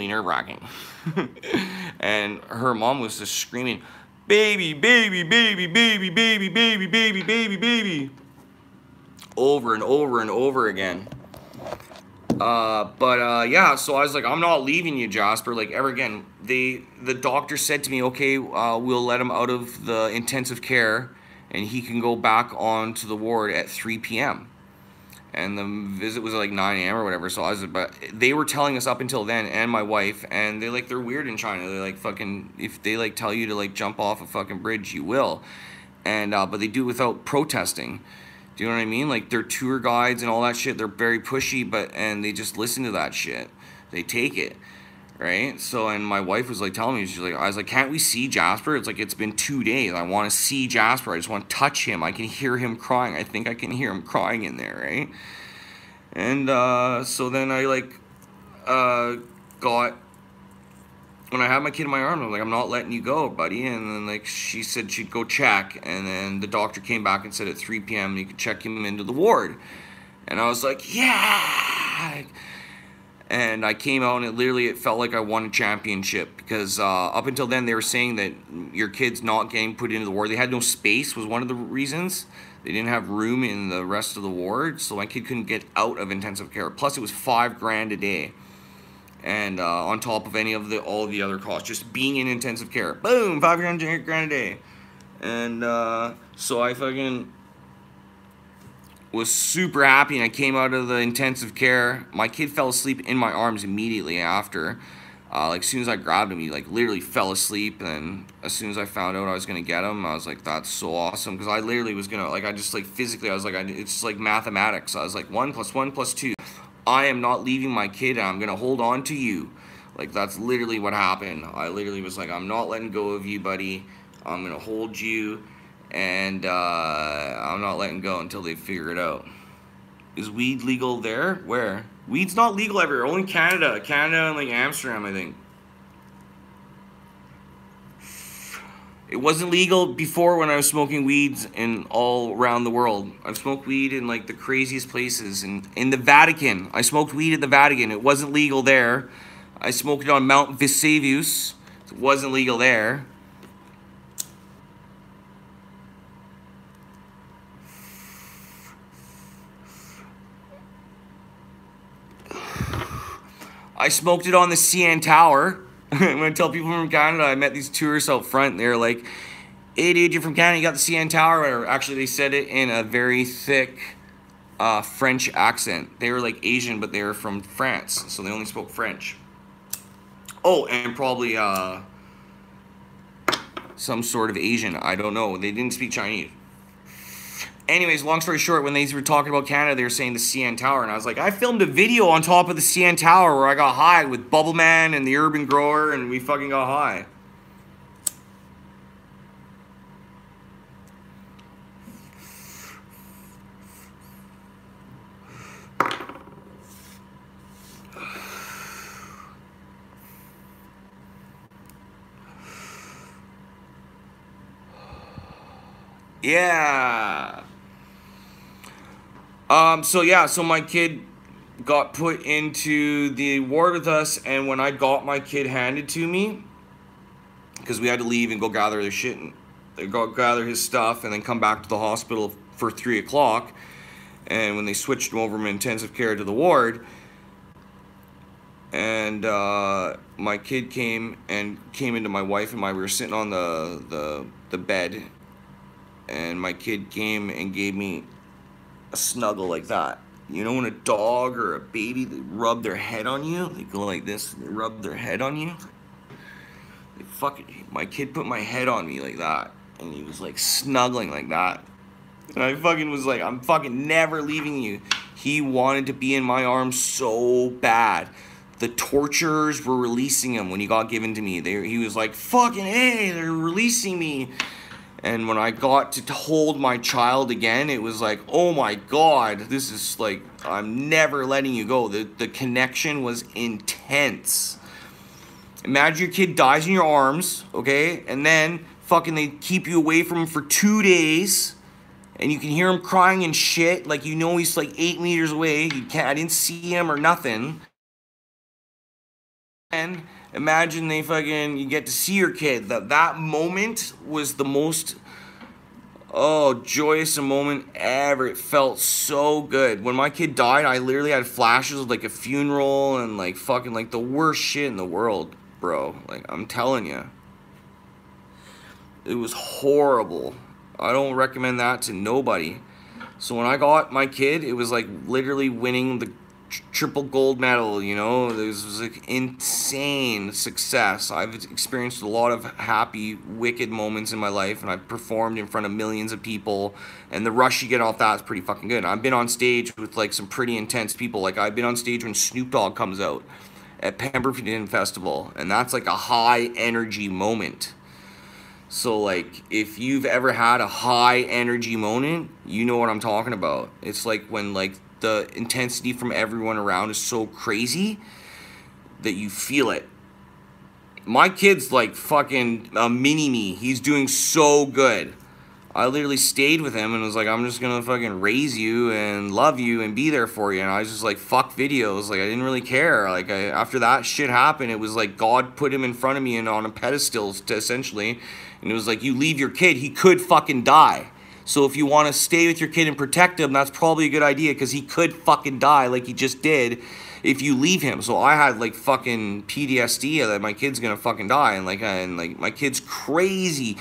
nerve-wracking. And her mom was just screaming, baby, baby, baby, baby, baby, baby, baby, baby, baby, over and over and over again. Yeah, so I was like, I'm not leaving you, Jasper, like ever again. The doctor said to me, okay, we'll let him out of the intensive care and he can go back onto the ward at 3 p.m. and the visit was at like 9 a.m. or whatever. So I was, but they were telling us up until then, and my wife, and they're weird in China. They like fucking, if they like tell you to like jump off a fucking bridge, you will, and but they do it without protesting. Do you know what I mean? Like, they're tour guides and all that shit. They're very pushy, and they just listen to that shit. They take it, right? So, and my wife was like telling me, I was like, can't we see Jasper? It's like, it's been 2 days. I want to see Jasper. I just want to touch him. I can hear him crying. I think I can hear him crying in there, right? And so then I like got, when I had my kid in my arm, I'm like, I'm not letting you go, buddy. And then like she said she'd go check, and then the doctor came back and said at 3 p.m. you could check him into the ward. And I was like, yeah. And I came out, and it felt like I won a championship, because up until then they were saying that your kid's not getting put into the ward. They had no space, was one of the reasons. They didn't have room in the rest of the ward, so my kid couldn't get out of intensive care. Plus it was $5,000 a day. And on top of all of the other costs, just being in intensive care, boom, $5,000 a day. And so I fucking was super happy, and I came out of the intensive care. My kid fell asleep in my arms immediately after. Like, as soon as I grabbed him, he like literally fell asleep. And as soon as I found out I was gonna get him, I was like, that's so awesome, because I literally was gonna, like, I just like physically, I was like, it's like mathematics. I was like, 1 + 1 + 2. I am not leaving my kid, and I'm gonna hold on to you. Like, that's literally what happened. I literally was like, I'm not letting go of you, buddy. I'm gonna hold you, and I'm not letting go until they figure it out. Is weed legal there? Where? Weed's not legal everywhere. Only Canada. Canada and like Amsterdam, I think. It wasn't legal before when I was smoking weeds in all around the world. I've smoked weed in like the craziest places. In the Vatican. I smoked weed at the Vatican. It wasn't legal there. I smoked it on Mount Vesuvius. It wasn't legal there. I smoked it on the CN Tower. When I tell people from Canada, I met these tourists out front. They're like, hey dude, you're from Canada, you got the CN Tower. Or actually, they said it in a very thick French accent. They were like Asian, but they were from France, so they only spoke French. Oh, and probably some sort of Asian, I don't know. They didn't speak Chinese. Anyways, long story short, when they were talking about Canada, they were saying the CN Tower, and I was like, I filmed a video on top of the CN Tower where I got high with Bubble Man and the Urban Grower, and we fucking got high. Yeah. So my kid got put into the ward with us, and when I got my kid handed to me, because we had to leave and go gather their shit, and they go gather his stuff, and then come back to the hospital for 3 o'clock, and when they switched him over from intensive care to the ward, and my kid came into my wife and we were sitting on the bed, and my kid came and gave me a snuggle like that. You know when a dog or a baby, they rub their head on you? They go like this, they rub their head on you? My kid put my head on me like that, and he was like snuggling like that. And I fucking was like, I'm fucking never leaving you. He wanted to be in my arms so bad. The torturers were releasing him when he got given to me. He was like, fucking hey, they're releasing me. And when I got to hold my child again, it was like, oh my God, this is like, I'm never letting you go. The connection was intense. Imagine your kid dies in your arms, okay? And then fucking they keep you away from him for 2 days. And you can hear him crying and shit. Like, you know he's like 8 meters away. I didn't see him or nothing. And imagine you get to see your kid. That moment was the most, joyous moment ever. It felt so good. When my kid died, I literally had flashes of like a funeral and like fucking like the worst shit in the world, bro. Like, I'm telling you. It was horrible. I don't recommend that to nobody. So when I got my kid, it was like literally winning the triple gold medal, you know. This was like insane success. I've experienced a lot of happy, wicked moments in my life, and I've performed in front of millions of people, and the rush you get off that is pretty fucking good. I've been on stage with like some pretty intense people. Like I've been on stage when Snoop Dogg comes out at Pemberton Festival, and that's like a high energy moment. So like if you've ever had a high energy moment, you know what I'm talking about. It's like when like the intensity from everyone around is so crazy that you feel it. My kid's like fucking a mini me. He's doing so good. I literally stayed with him and was like, I'm just gonna fucking raise you and love you and be there for you. And I was just like, fuck videos. Like I didn't really care. Like after that shit happened, it was like God put him in front of me and on a pedestal to essentially. And it was like, you leave your kid, he could fucking die. So if you want to stay with your kid and protect him, that's probably a good idea, because he could fucking die like he just did if you leave him. So I had like fucking PTSD that my kid's gonna fucking die, and like my kid's crazy.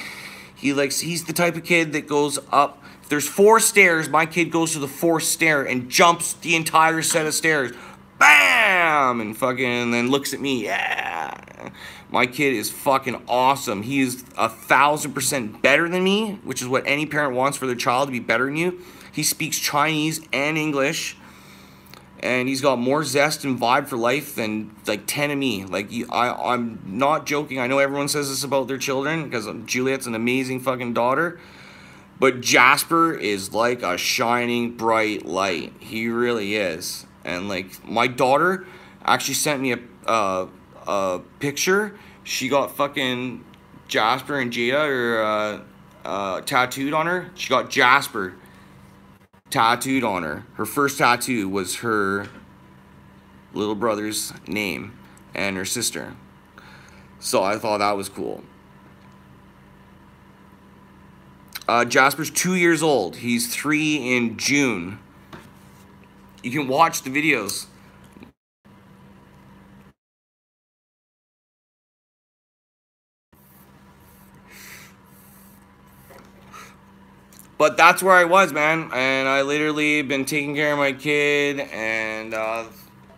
He's the type of kid that goes up. If there's 4 stairs, my kid goes to the 4th stair and jumps the entire set of stairs. Bam! And fucking then looks at me. Yeah. My kid is fucking awesome. He is 1,000% better than me, which is what any parent wants for their child, to be better than you. He speaks Chinese and English, and he's got more zest and vibe for life than like 10 of me. Like I'm not joking. I know everyone says this about their children, because Juliet's an amazing fucking daughter, but Jasper is like a shining bright light. He really is. And like my daughter actually sent me a picture. She got fucking Jasper and Jada tattooed on her. She got Jasper tattooed on her. Her first tattoo was her little brother's name and her sister. So I thought that was cool. Jasper's 2 years old. He's 3 in June. You can watch the videos. But that's where I was, man. And I literally been taking care of my kid, and a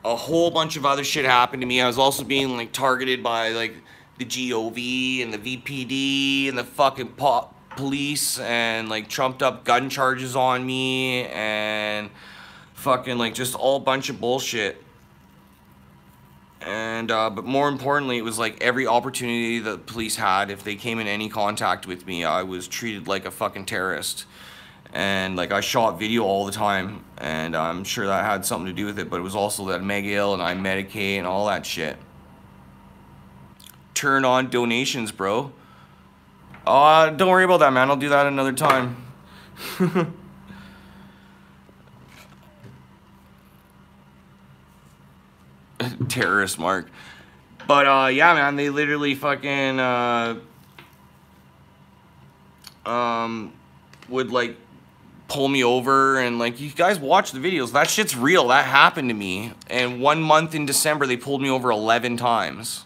whole bunch of other shit happened to me. I was also being like targeted by like the GOV and the VPD and the fucking police, and like trumped up gun charges on me, and fucking like just all bunch of bullshit. And but more importantly, it was like every opportunity the police had, if they came in any contact with me, I was treated like a fucking terrorist. And like I shot video all the time, and I'm sure that had something to do with it, but it was also that mega ill and I medicate and all that shit. Turn on donations, bro. Don't worry about that, man. I'll do that another time. Terrorist mark. But yeah, man, they literally fucking would like pull me over, and like, you guys watch the videos, that shit's real. That happened to me. And 1 month in December, they pulled me over 11 times.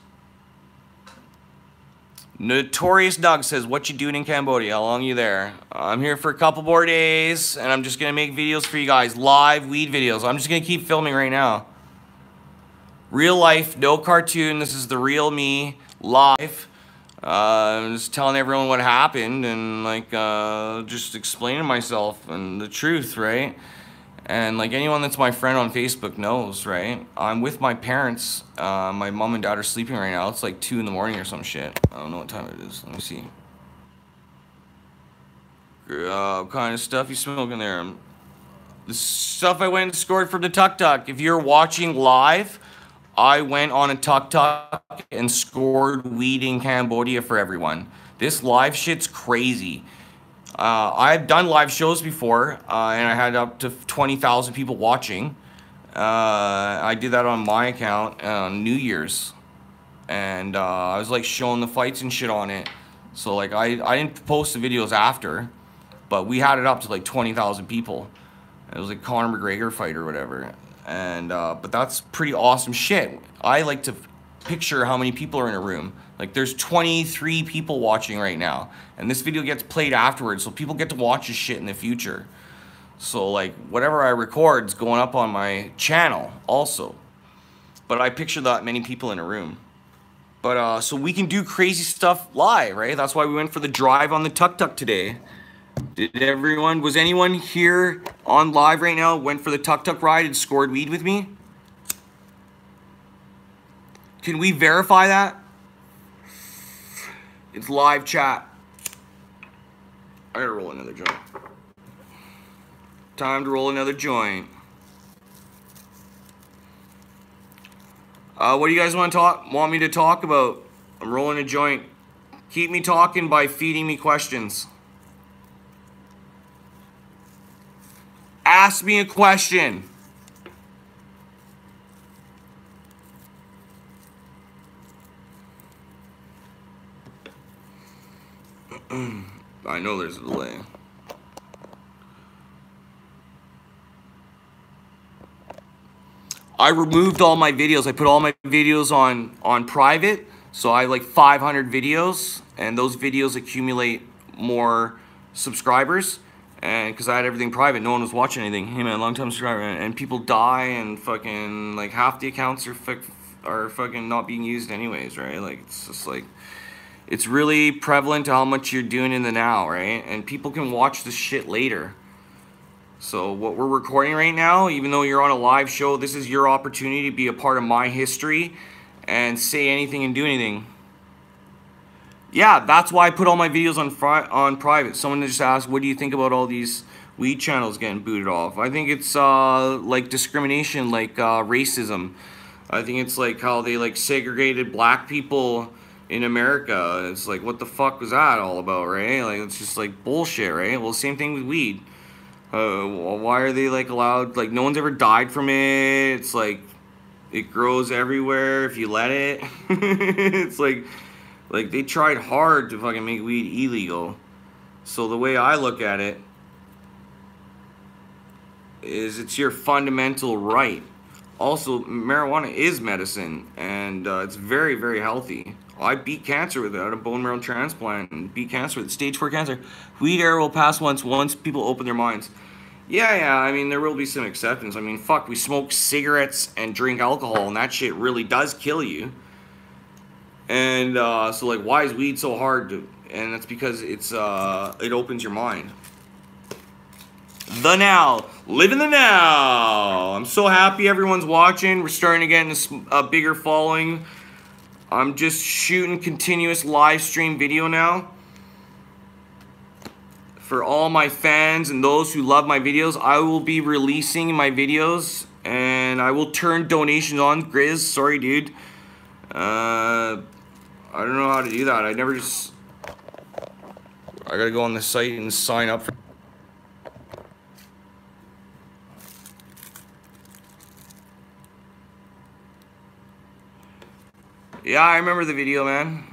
Notorious Doug says, what you doing in Cambodia? How long are you there? I'm here for a couple more days, and I'm just gonna make videos for you guys, live weed videos. I'm just gonna keep filming right now. Real life, no cartoon. This is the real me, live. I'm just telling everyone what happened, and like just explaining myself and the truth, right? And like anyone that's my friend on Facebook knows, right? I'm with my parents. My mom and dad are sleeping right now. It's like 2 in the morning or some shit. I don't know what time it is. Let me see. What kind of stuff you smoking there? The stuff I went and scored from the Tuk Tuk. If you're watching live, I went on a Tuk Tuk and scored weed in Cambodia for everyone. This live shit's crazy. I've done live shows before, and I had up to 20,000 people watching. I did that on my account on New Year's. And I was like showing the fights and shit on it. So like I didn't post the videos after, but we had it up to like 20,000 people. It was like Conor McGregor fight or whatever. And but that's pretty awesome shit. I like to picture how many people are in a room. Like there's 23 people watching right now, and this video gets played afterwards, so people get to watch this shit in the future. So like whatever I record is going up on my channel also. But I picture that many people in a room. But so we can do crazy stuff live, right? That's why we went for the drive on the tuk-tuk today. Was anyone here on live right now, went for the tuk-tuk ride and scored weed with me? Can we verify that? It's live chat. I gotta roll another joint. Time to roll another joint. What do you guys want me to talk about? I'm rolling a joint. Keep me talking by feeding me questions. Ask me a question. I know there's a delay. I removed all my videos. I put all my videos on private. So I have like 500 videos, and those videos accumulate more subscribers. And because I had everything private, no one was watching anything. Hey man, long time subscriber, and people die, and fucking like half the accounts are fucking not being used anyways, right? Like it's just like, it's really prevalent to how much you're doing in the now, right? And people can watch this shit later. So what we're recording right now, even though you're on a live show, this is your opportunity to be a part of my history and say anything and do anything. Yeah, that's why I put all my videos on private. Someone just asked, what do you think about all these weed channels getting booted off? I think it's like discrimination, like racism. I think it's like how they like segregated black people in America. It's like, what the fuck was that all about, right? Like, it's just like bullshit, right? Well, same thing with weed. Why are they like allowed, like no one's ever died from it. It's like, it grows everywhere if you let it. It's like they tried hard to fucking make weed illegal. So the way I look at it is it's your fundamental right. Also, marijuana is medicine, and it's very, very healthy. I beat cancer with it. I had a bone marrow transplant and beat cancer with it. Stage 4 cancer. Weed era will pass once people open their minds. Yeah, I mean, there will be some acceptance. I mean, fuck, we smoke cigarettes and drink alcohol, and that shit really does kill you. And so, like, why is weed so hard to... And that's because it opens your mind. The now. Live in the now. I'm so happy everyone's watching. We're starting to get a bigger following. I'm just shooting continuous live stream video now. For all my fans and those who love my videos, I will be releasing my videos, and I will turn donations on. Grizz, sorry dude. I don't know how to do that. I gotta go on the site and sign up for... Yeah, I remember the video, man.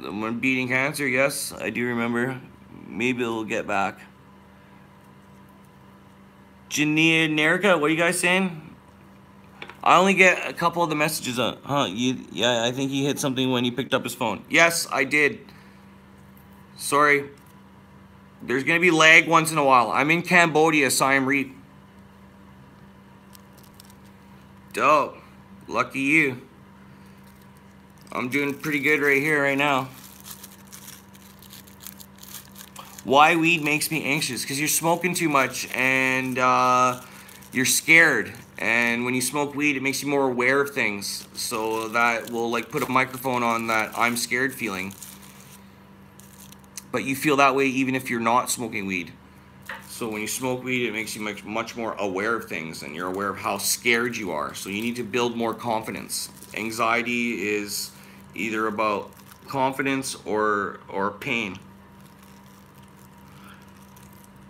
When beating cancer, yes, I do remember. Maybe it'll get back. Generica, what are you guys saying? I only get a couple of the messages. Yeah, I think he hit something when he picked up his phone. Yes, I did. Sorry. There's gonna be lag once in a while. I'm in Cambodia, Siam Reap. Dope. Lucky you. I'm doing pretty good right here, right now. Why weed makes me anxious? Because you're smoking too much and you're scared. And when you smoke weed, it makes you more aware of things. So that will like put a microphone on that I'm scared feeling. But you feel that way even if you're not smoking weed. So when you smoke weed, it makes you much more aware of things, and you're aware of how scared you are. So you need to build more confidence. Anxiety is either about confidence or pain.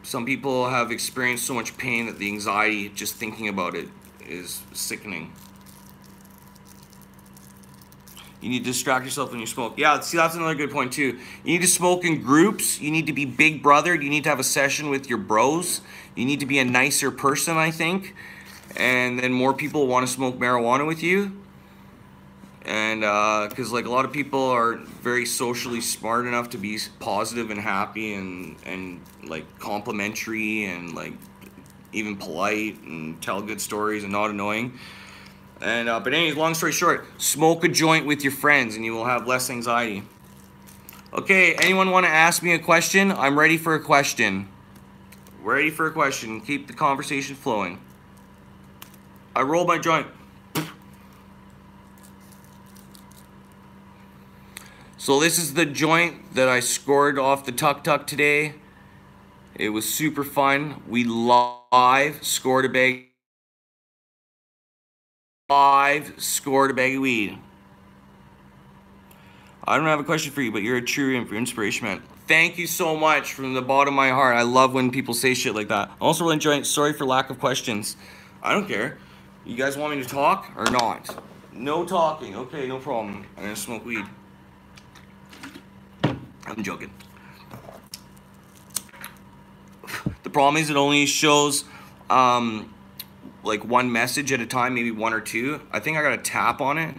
Some people have experienced so much pain that the anxiety, just thinking about it, is sickening. You need to distract yourself when you smoke. Yeah, see, that's another good point too. You need to smoke in groups. You need to be big brothered. You need to have a session with your bros. You need to be a nicer person, I think. And then more people want to smoke marijuana with you. And because like a lot of people are very socially smart enough to be positive and happy and like complimentary and like even polite and tell good stories and not annoying. And but anyways, long story short, smoke a joint with your friends and you will have less anxiety. Okay, anyone want to ask me a question? I'm ready for a question. Ready for a question. Keep the conversation flowing. I rolled my joint. So this is the joint that I scored off the Tuk Tuk today. It was super fun. We live scored a bag. Scored a bag of weed. I don't have a question for you, but you're a true inspiration, man. Thank you so much from the bottom of my heart. I love when people say shit like that. I'm also really enjoying. Sorry for lack of questions. I don't care. You guys want me to talk or not? No talking. Okay, no problem. I'm gonna smoke weed. I'm joking. The problem is it only shows like one message at a time, maybe one or two. I think I gotta tap on it.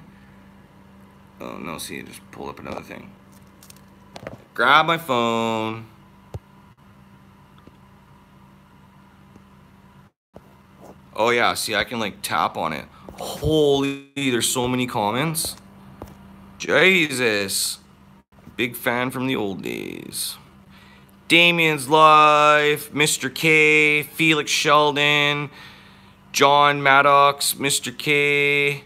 Oh no, see, I just pulled up another thing. Grab my phone. Oh yeah, see, I can like tap on it. Holy, there's so many comments. Jesus. Big fan from the old days. Damien's Life, Mr. K, Felix Sheldon, John Maddox, Mr. K,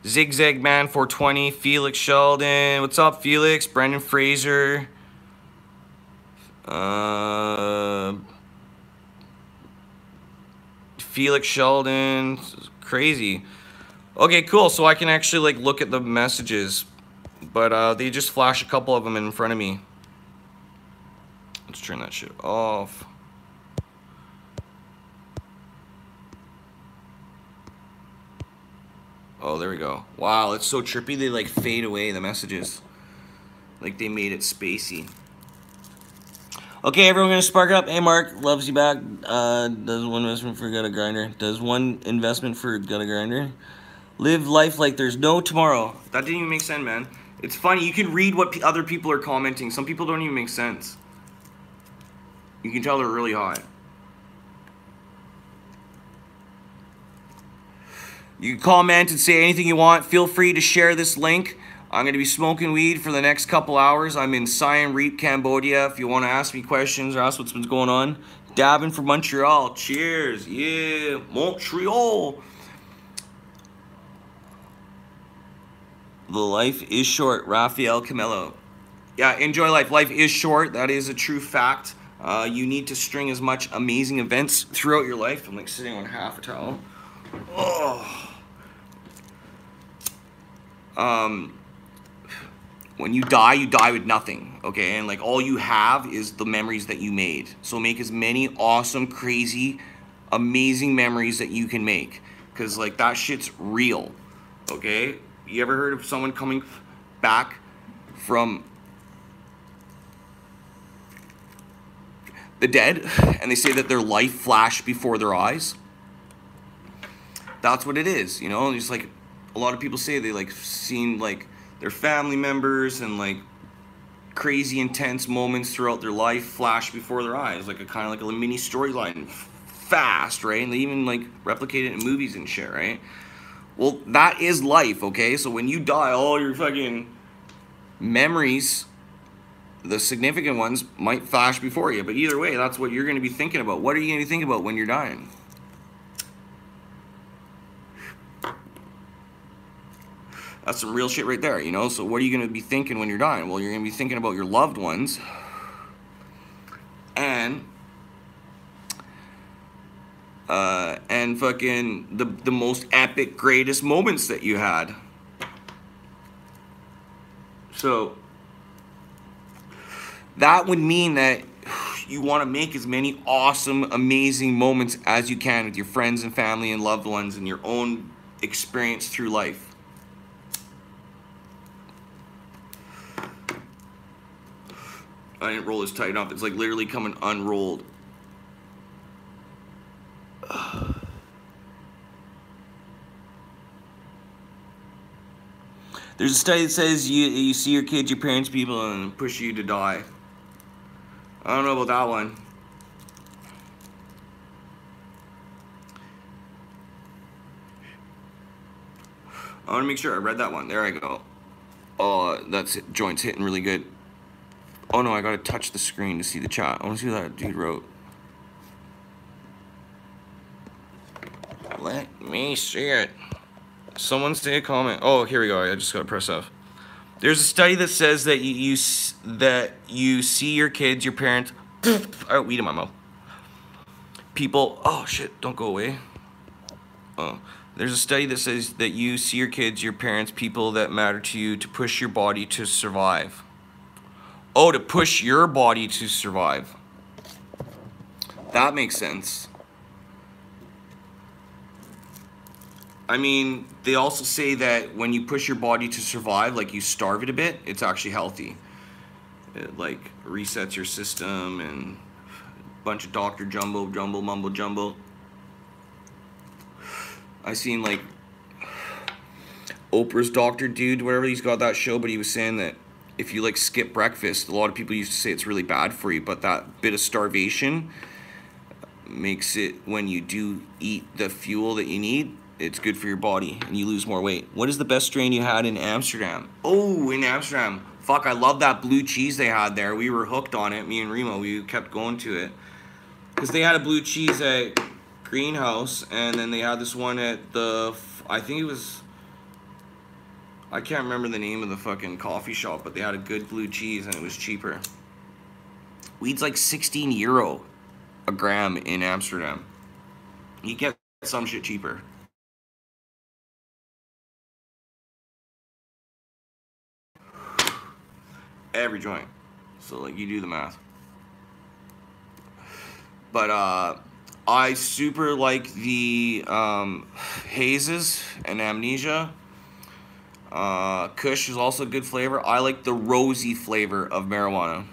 Zigzag Man 420, Felix Sheldon. What's up, Felix? Brendan Fraser. Felix Sheldon. Crazy. Okay, cool. So I can actually like look at the messages, but they just flash a couple of them in front of me. Let's turn that shit off. Oh, there we go. Wow, it's so trippy. They like fade away, the messages. Like they made it spacey. Okay, everyone gonna spark up. Hey, Mark, loves you back. Does one investment for Gutta Grinder. Does one investment for Gutta Grinder. Live life like there's no tomorrow. That didn't even make sense, man. It's funny. You can read what other people are commenting. Some people don't even make sense. You can tell they're really hot. You can comment and say anything you want. Feel free to share this link. I'm going to be smoking weed for the next couple hours. I'm in Siem Reap, Cambodia. If you want to ask me questions or ask what's been going on. Dabbing from Montreal. Cheers. Yeah, Montreal. The life is short. Rafael Camelo. Yeah, enjoy life. Life is short. That is a true fact. You need to string as much amazing events throughout your life. I'm like sitting on half a towel. Oh. When you die with nothing, okay? And like all you have is the memories that you made. So make as many awesome, crazy, amazing memories that you can make. Cause like that shit's real, okay? You ever heard of someone coming back from the dead and they say that their life flashed before their eyes? That's what it is, you know? Just like a lot of people say they like seen like their family members and like crazy intense moments throughout their life flash before their eyes, like a kind of like a mini storyline, fast, right? And they even like replicate it in movies and shit, right? Well, that is life, okay? So when you die, all your fucking memories, the significant ones, might flash before you. But either way, that's what you're going to be thinking about. What are you going to be thinking about when you're dying? That's some real shit right there, you know? So what are you going to be thinking when you're dying? Well, you're going to be thinking about your loved ones. And fucking the most epic, greatest moments that you had. So that would mean that you want to make as many awesome, amazing moments as you can with your friends and family and loved ones and your own experience through life. I didn't roll this tight enough. It's like literally coming unrolled. There's a study that says you see your kids, your parents, people, and push you to die. I don't know about that one. I want to make sure I read that one. There I go. Oh, that's it. Joint's hitting really good. Oh no, I gotta touch the screen to see the chat. I want to see what that dude wrote. Let me see it. Someone say a comment. Oh, here we go. I just gotta press F. There's a study that says that you see your kids, your parents. I got weed in my mouth. People. Oh shit! Don't go away. Oh. There's a study that says that you see your kids, your parents, people that matter to you to push your body to survive. Oh, to push your body to survive. That makes sense. I mean, they also say that when you push your body to survive, like you starve it a bit, it's actually healthy. It like resets your system and a bunch of Dr. Jumbo, mumbo jumbo. I seen like Oprah's doctor dude, whatever, he's got that show, but he was saying that if you like skip breakfast, a lot of people used to say it's really bad for you, but that bit of starvation makes it, when you do eat the fuel that you need, it's good for your body and you lose more weight. What is the best strain you had in Amsterdam? Oh, in Amsterdam. Fuck, I love that blue cheese they had there. We were hooked on it, me and Remo. We kept going to it. Because they had a blue cheese at Greenhouse, and then they had this one at the, I think it was, I can't remember the name of the fucking coffee shop, but they had a good blue cheese and it was cheaper. Weed's like 16 euro a gram in Amsterdam. You get some shit cheaper. Every joint. So like you do the math. But I super like the hazes and amnesia. Kush is also a good flavor. I like the rosy flavor of marijuana.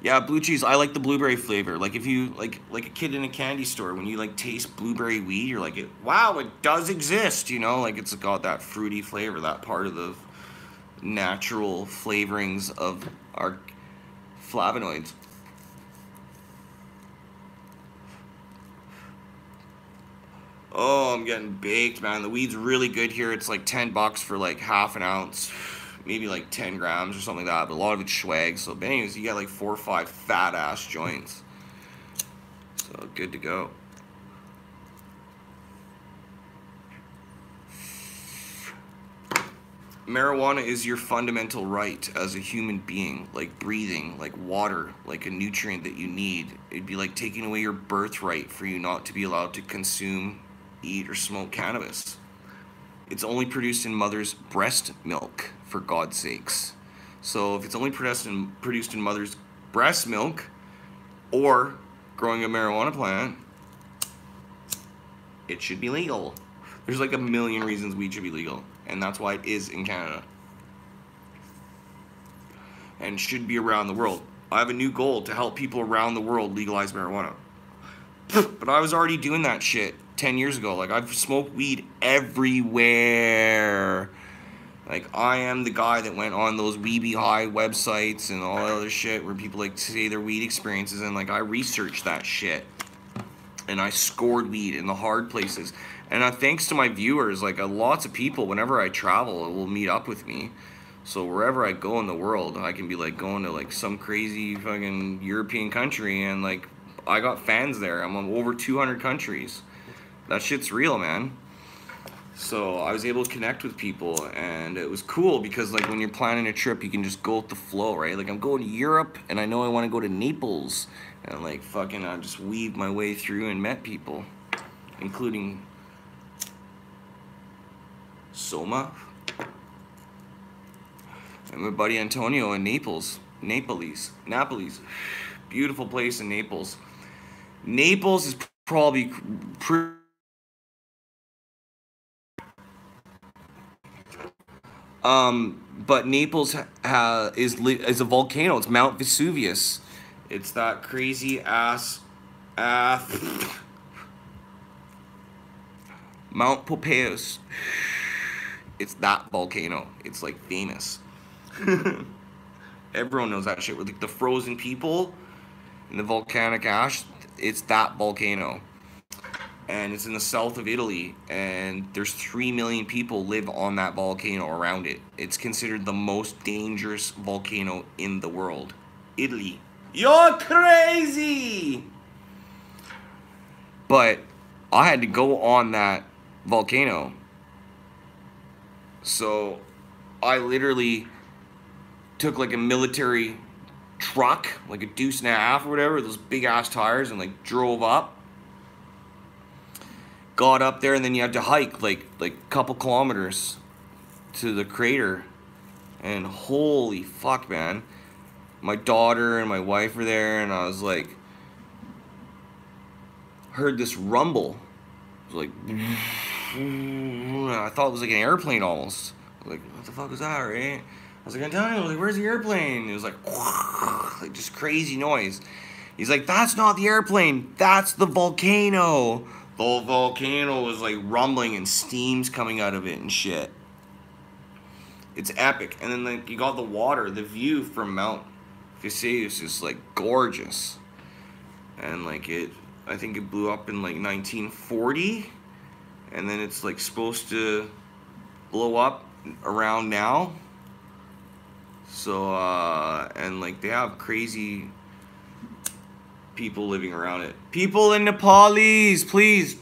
Yeah, blue cheese. I like the blueberry flavor. Like if you like a kid in a candy store, when you like taste blueberry weed, you're like, wow, it does exist. You know, like it's got that fruity flavor, that part of the natural flavorings of our flavonoids. Oh, I'm getting baked, man. The weed's really good here. It's like $10 for like half an ounce. Maybe like 10 grams or something like that, but a lot of it's swag. So, but anyways, you got like 4 or 5 fat ass joints. So, good to go. Marijuana is your fundamental right as a human being, like breathing, like water, like a nutrient that you need. It'd be like taking away your birthright for you not to be allowed to consume, eat, or smoke cannabis. It's only produced in mother's breast milk, for God's sakes. So if it's only produced in mother's breast milk or growing a marijuana plant, it should be legal. There's like a million reasons weed should be legal, and that's why it is in Canada. And should be around the world. I have a new goal to help people around the world legalize marijuana. But I was already doing that shit 10 years ago. Like, I've smoked weed everywhere. Like, I am the guy that went on those Weeby High websites and all that other shit where people like say their weed experiences, and like I researched that shit. And I scored weed in the hard places. And thanks to my viewers, like lots of people, whenever I travel, will meet up with me. So wherever I go in the world, I can be like going to like some crazy fucking European country, and like I got fans there. I'm on over 200 countries. That shit's real, man. So I was able to connect with people, and it was cool because like when you're planning a trip, you can just go with the flow, right? Like I'm going to Europe, and I know I want to go to Naples, and like fucking I just weaved my way through and met people, including Soma and my buddy Antonio in Naples. Beautiful place in Naples. Naples is probably but Naples is a volcano. It's Mount Vesuvius. It's that crazy ass Mount Pompeius. It's that volcano. It's like famous. Everyone knows that shit. With like the frozen people and the volcanic ash, it's that volcano. and it's in the south of Italy, and there's 3 million people live on that volcano around it. It's considered the most dangerous volcano in the world. Italy. You're crazy! But I had to go on that volcano. So I literally took like a military truck, like a deuce and a half or whatever, those big ass tires, and like drove up. Got up there, and then you had to hike like a couple kilometers to the crater. And holy fuck, man. My daughter and my wife were there, and I was like, heard this rumble. It was like, I thought it was like an airplane almost. I was like, what the fuck was that, right? I was like, Antonio, like, where's the airplane? It was like just crazy noise. He's like, that's not the airplane, that's the volcano. The volcano was like rumbling and steam's coming out of it and shit. It's epic. And then like you got the water, the view from Mount Vesuvius is like gorgeous. And like I think it blew up in like 1940, and then it's like supposed to blow up around now. So and like they have crazy people living around it. People in Nepalese, please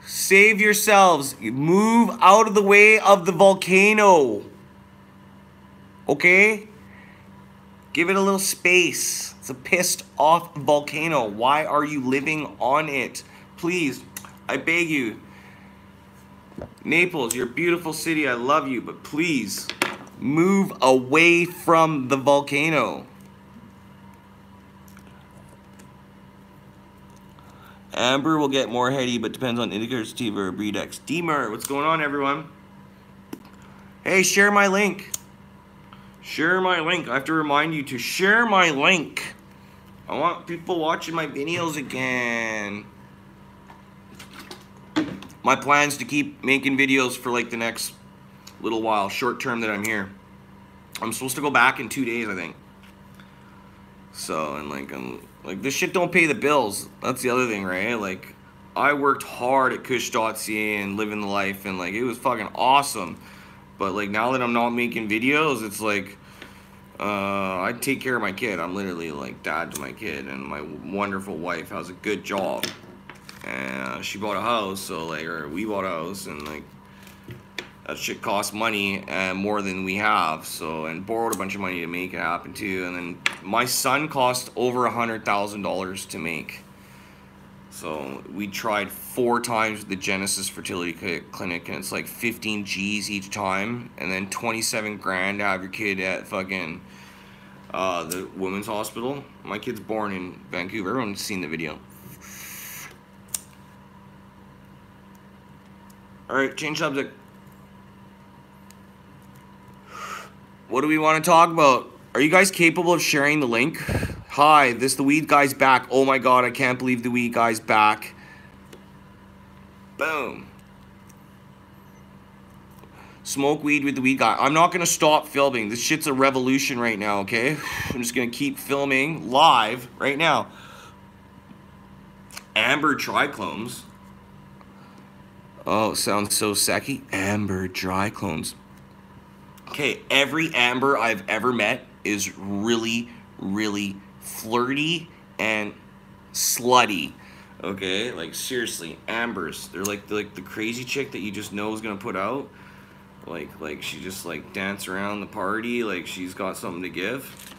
save yourselves. Move out of the way of the volcano. Okay? Give it a little space. It's a pissed off volcano. Why are you living on it? Please, I beg you. Naples, you're a beautiful city. I love you, but please move away from the volcano. Amber will get more heady, but depends on indicator sativa or breedex. Demer, what's going on, everyone? Hey, share my link. Share my link. I have to remind you to share my link. I want people watching my videos again. My plan's to keep making videos for like the next little while, short term that I'm here. I'm supposed to go back in 2 days, I think. So, and like this shit don't pay the bills. That's the other thing, right? Like, I worked hard at Kush.ca and living the life, and like it was fucking awesome. But like now that I'm not making videos, it's like I take care of my kid. I'm literally like dad to my kid, and my wonderful wife has a good job. And she bought a house, so like, or we bought a house, and like that shit costs money and more than we have. So, and borrowed a bunch of money to make it happen too. And then my son cost over $100,000 to make. So we tried 4 times with the Genesis Fertility Clinic, and it's like 15 G's each time, and then 27 grand to have your kid at fucking the women's hospital. My kid's born in Vancouver. Everyone's seen the video. All right, change subject. What do we want to talk about? Are you guys capable of sharing the link? Hi, the weed guy's back. Oh my god, I can't believe the weed guy's back. Boom. Smoke weed with the weed guy. I'm not going to stop filming. This shit's a revolution right now, okay? I'm just going to keep filming live right now. Amber triclones. Oh, sounds so sexy. Amber triclones. Okay, every Amber I've ever met is really, really flirty and slutty. Okay, like seriously, Ambers. They're like the crazy chick that you just know is gonna put out. Like she just like dance around the party like she's got something to give.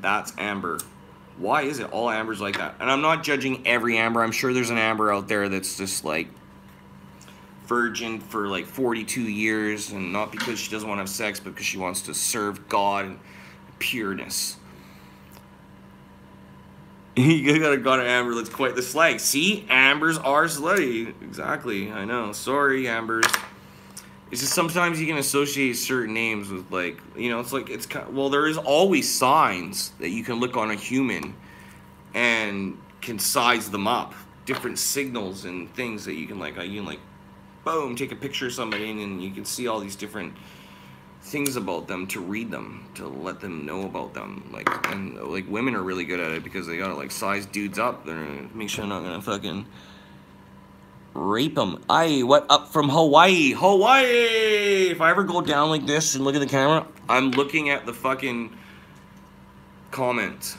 That's Amber. Why is it all Ambers like that? And I'm not judging every Amber. I'm sure there's an Amber out there that's just like virgin for like 42 years, and not because she doesn't want to have sex, but because she wants to serve God and pureness. You got an Amber that's quite the slag. See, Ambers are slutty. Exactly, I know. Sorry, Ambers. It's just sometimes you can associate certain names with like, you know, it's like, it's kind of, well, there is always signs that you can look on a human and can size them up. Different signals and things that you can like boom, take a picture of somebody and you can see all these different things about them to read them, to let them know about them. Like, and like women are really good at it because they gotta like size dudes up. They're gonna make sure they're not gonna fucking Rape 'em. Aye, what up from Hawaii? Hawaii! If I ever go down like this and look at the camera, I'm looking at the fucking comments.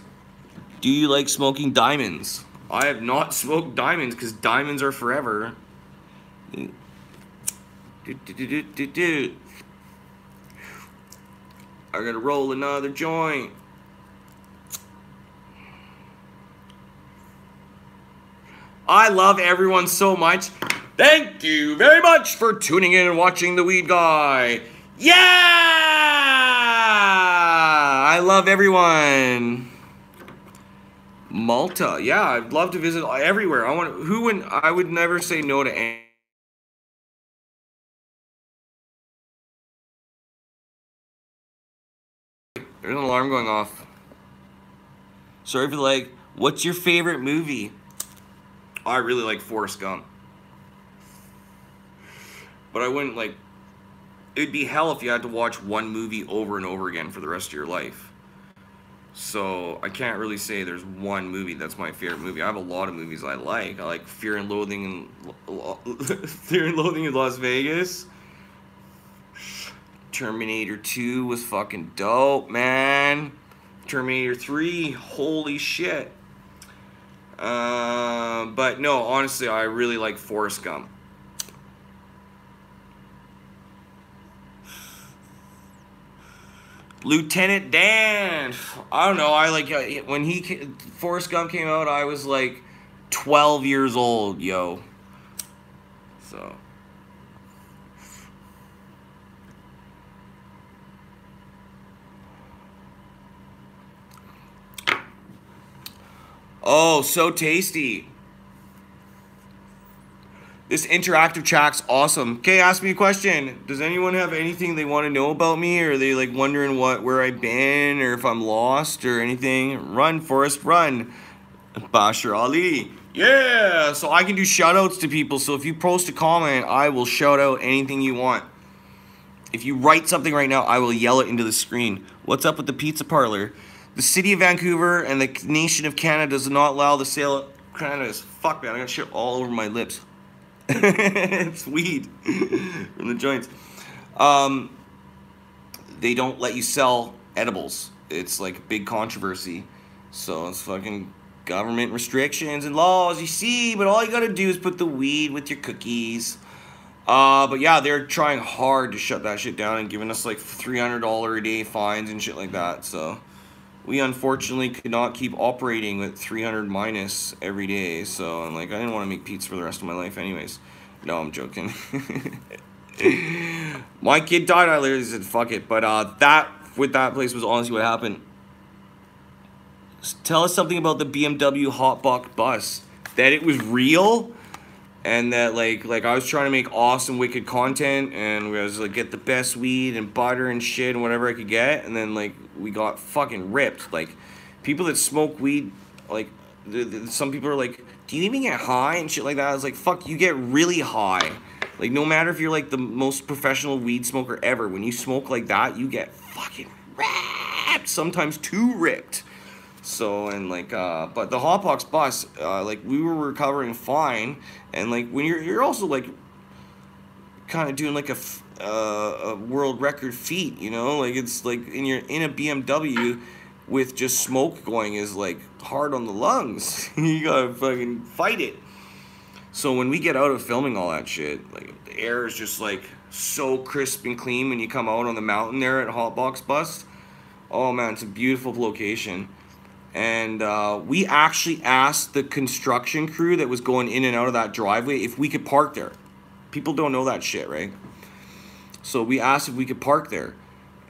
Do you like smoking diamonds? I have not smoked diamonds because diamonds are forever. I gotta roll another joint. I love everyone so much. Thank you very much for tuning in and watching The Weed Guy. Yeah! I love everyone. Malta. Yeah, I'd love to visit everywhere. I would never say no to any. There's an alarm going off. Sorry for the lag. What's your favorite movie? I really like Forrest Gump. But I wouldn't like... It'd be hell if you had to watch one movie over and over again for the rest of your life. So I can't really say there's one movie that's my favorite movie. I have a lot of movies I like. I like Fear and Loathing in Las Vegas. Terminator 2 was fucking dope, man. Terminator 3, holy shit. But no, honestly, I really like Forrest Gump. Lieutenant Dan. I don't know. I like when Forrest Gump came out. I was like 12 years old, yo. So. Oh, so tasty. This interactive chat's awesome. Okay, ask me a question. Does anyone have anything they want to know about me? Or are they like wondering where I've been or if I'm lost or anything? Run, Forrest, run. Bashar Ali. Yeah, so I can do shout outs to people. So if you post a comment, I will shout out anything you want. If you write something right now, I will yell it into the screen. What's up with the pizza parlor? The city of Vancouver and the nation of Canada does not allow the sale of Canada's. Fuck, man, I got shit all over my lips. It's weed from the joints. They don't let you sell edibles. It's like a big controversy. So it's fucking government restrictions and laws, you see. But all you gotta do is put the weed with your cookies. But yeah, they're trying hard to shut that shit down and giving us like $300 a day fines and shit like that. So we unfortunately could not keep operating with 300 minus every day. So I'm like, I didn't want to make pizza for the rest of my life anyways. No, I'm joking. My kid died, I literally said fuck it. But that place was honestly what happened. Tell us something about the BMW Hotbox bus. That it was real. And that like I was trying to make awesome wicked content and we was like get the best weed and butter and shit and whatever I could get, and then like we got fucking ripped. Like people that smoke weed, like some people are like, do you even get high and shit like that? I was like, fuck, you get really high. Like no matter if you're like the most professional weed smoker ever, when you smoke like that, you get fucking ripped, sometimes too ripped. So, and like, but the Hotbox bus, like, we were recovering fine, and like, when you're also like, kind of doing like a world record feat, you know, like, it's like, you're in a BMW with just smoke going is like hard on the lungs. You gotta fucking fight it. So when we get out of filming all that shit, like, the air is just like so crisp and clean when you come out on the mountain there at Hotbox bus. Oh man, it's a beautiful location. And we actually asked the construction crew that was going in and out of that driveway if we could park there. People don't know that shit, right? So we asked if we could park there.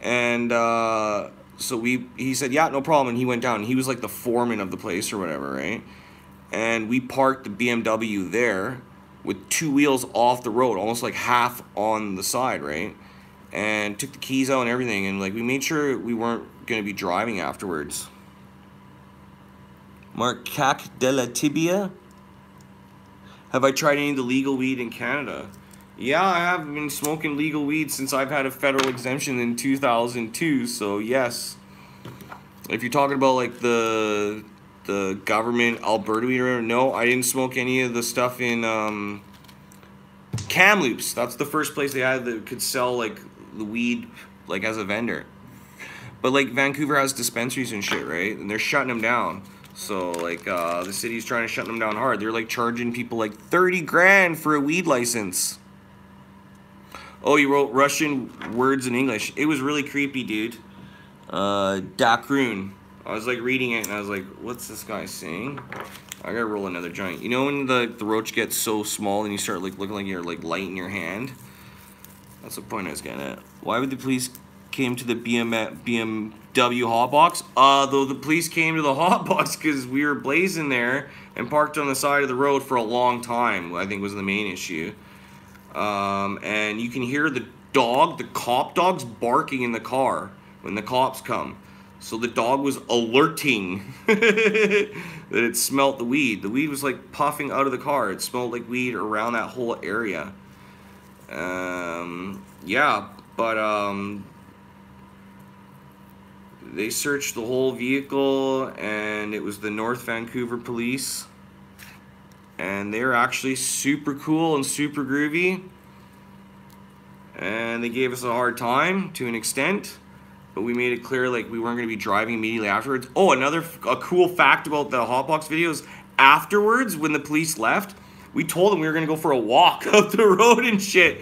And so he said, yeah, no problem. And he went down. He was like the foreman of the place or whatever, right? And we parked the BMW there with two wheels off the road, almost like half on the side, right? And took the keys out and everything. And like we made sure we weren't going to be driving afterwards. Marcac de la Tibia. Have I tried any of the legal weed in Canada? Yeah, I have been smoking legal weed since I've had a federal exemption in 2002, so yes. If you're talking about like the government Alberta weed or whatever, no, I didn't smoke any of the stuff in Kamloops. That's the first place they had that could sell like the weed like as a vendor. But like Vancouver has dispensaries and shit, right? And they're shutting them down. So like the city's trying to shut them down hard. They're like charging people like 30 grand for a weed license. Oh, you wrote Russian words in English. It was really creepy, dude. Dakroon. I was like reading it and I was like, what's this guy saying? I gotta roll another joint. You know when the roach gets so small and you start like looking like you're like light in your hand? That's the point I was getting at. Why would the police came to the BMW hotbox? Though the police came to the hotbox because we were blazing there and parked on the side of the road for a long time, I think was the main issue. And you can hear the cop dog's barking in the car when the cops come. So the dog was alerting that it smelt the weed. The weed was like puffing out of the car. It smelled like weed around that whole area. Yeah, but they searched the whole vehicle and it was the North Vancouver police. And they were actually super cool and super groovy. And they gave us a hard time to an extent. But we made it clear like we weren't going to be driving immediately afterwards. Oh, a cool fact about the hotbox videos. Afterwards, when the police left, we told them we were going to go for a walk up the road and shit.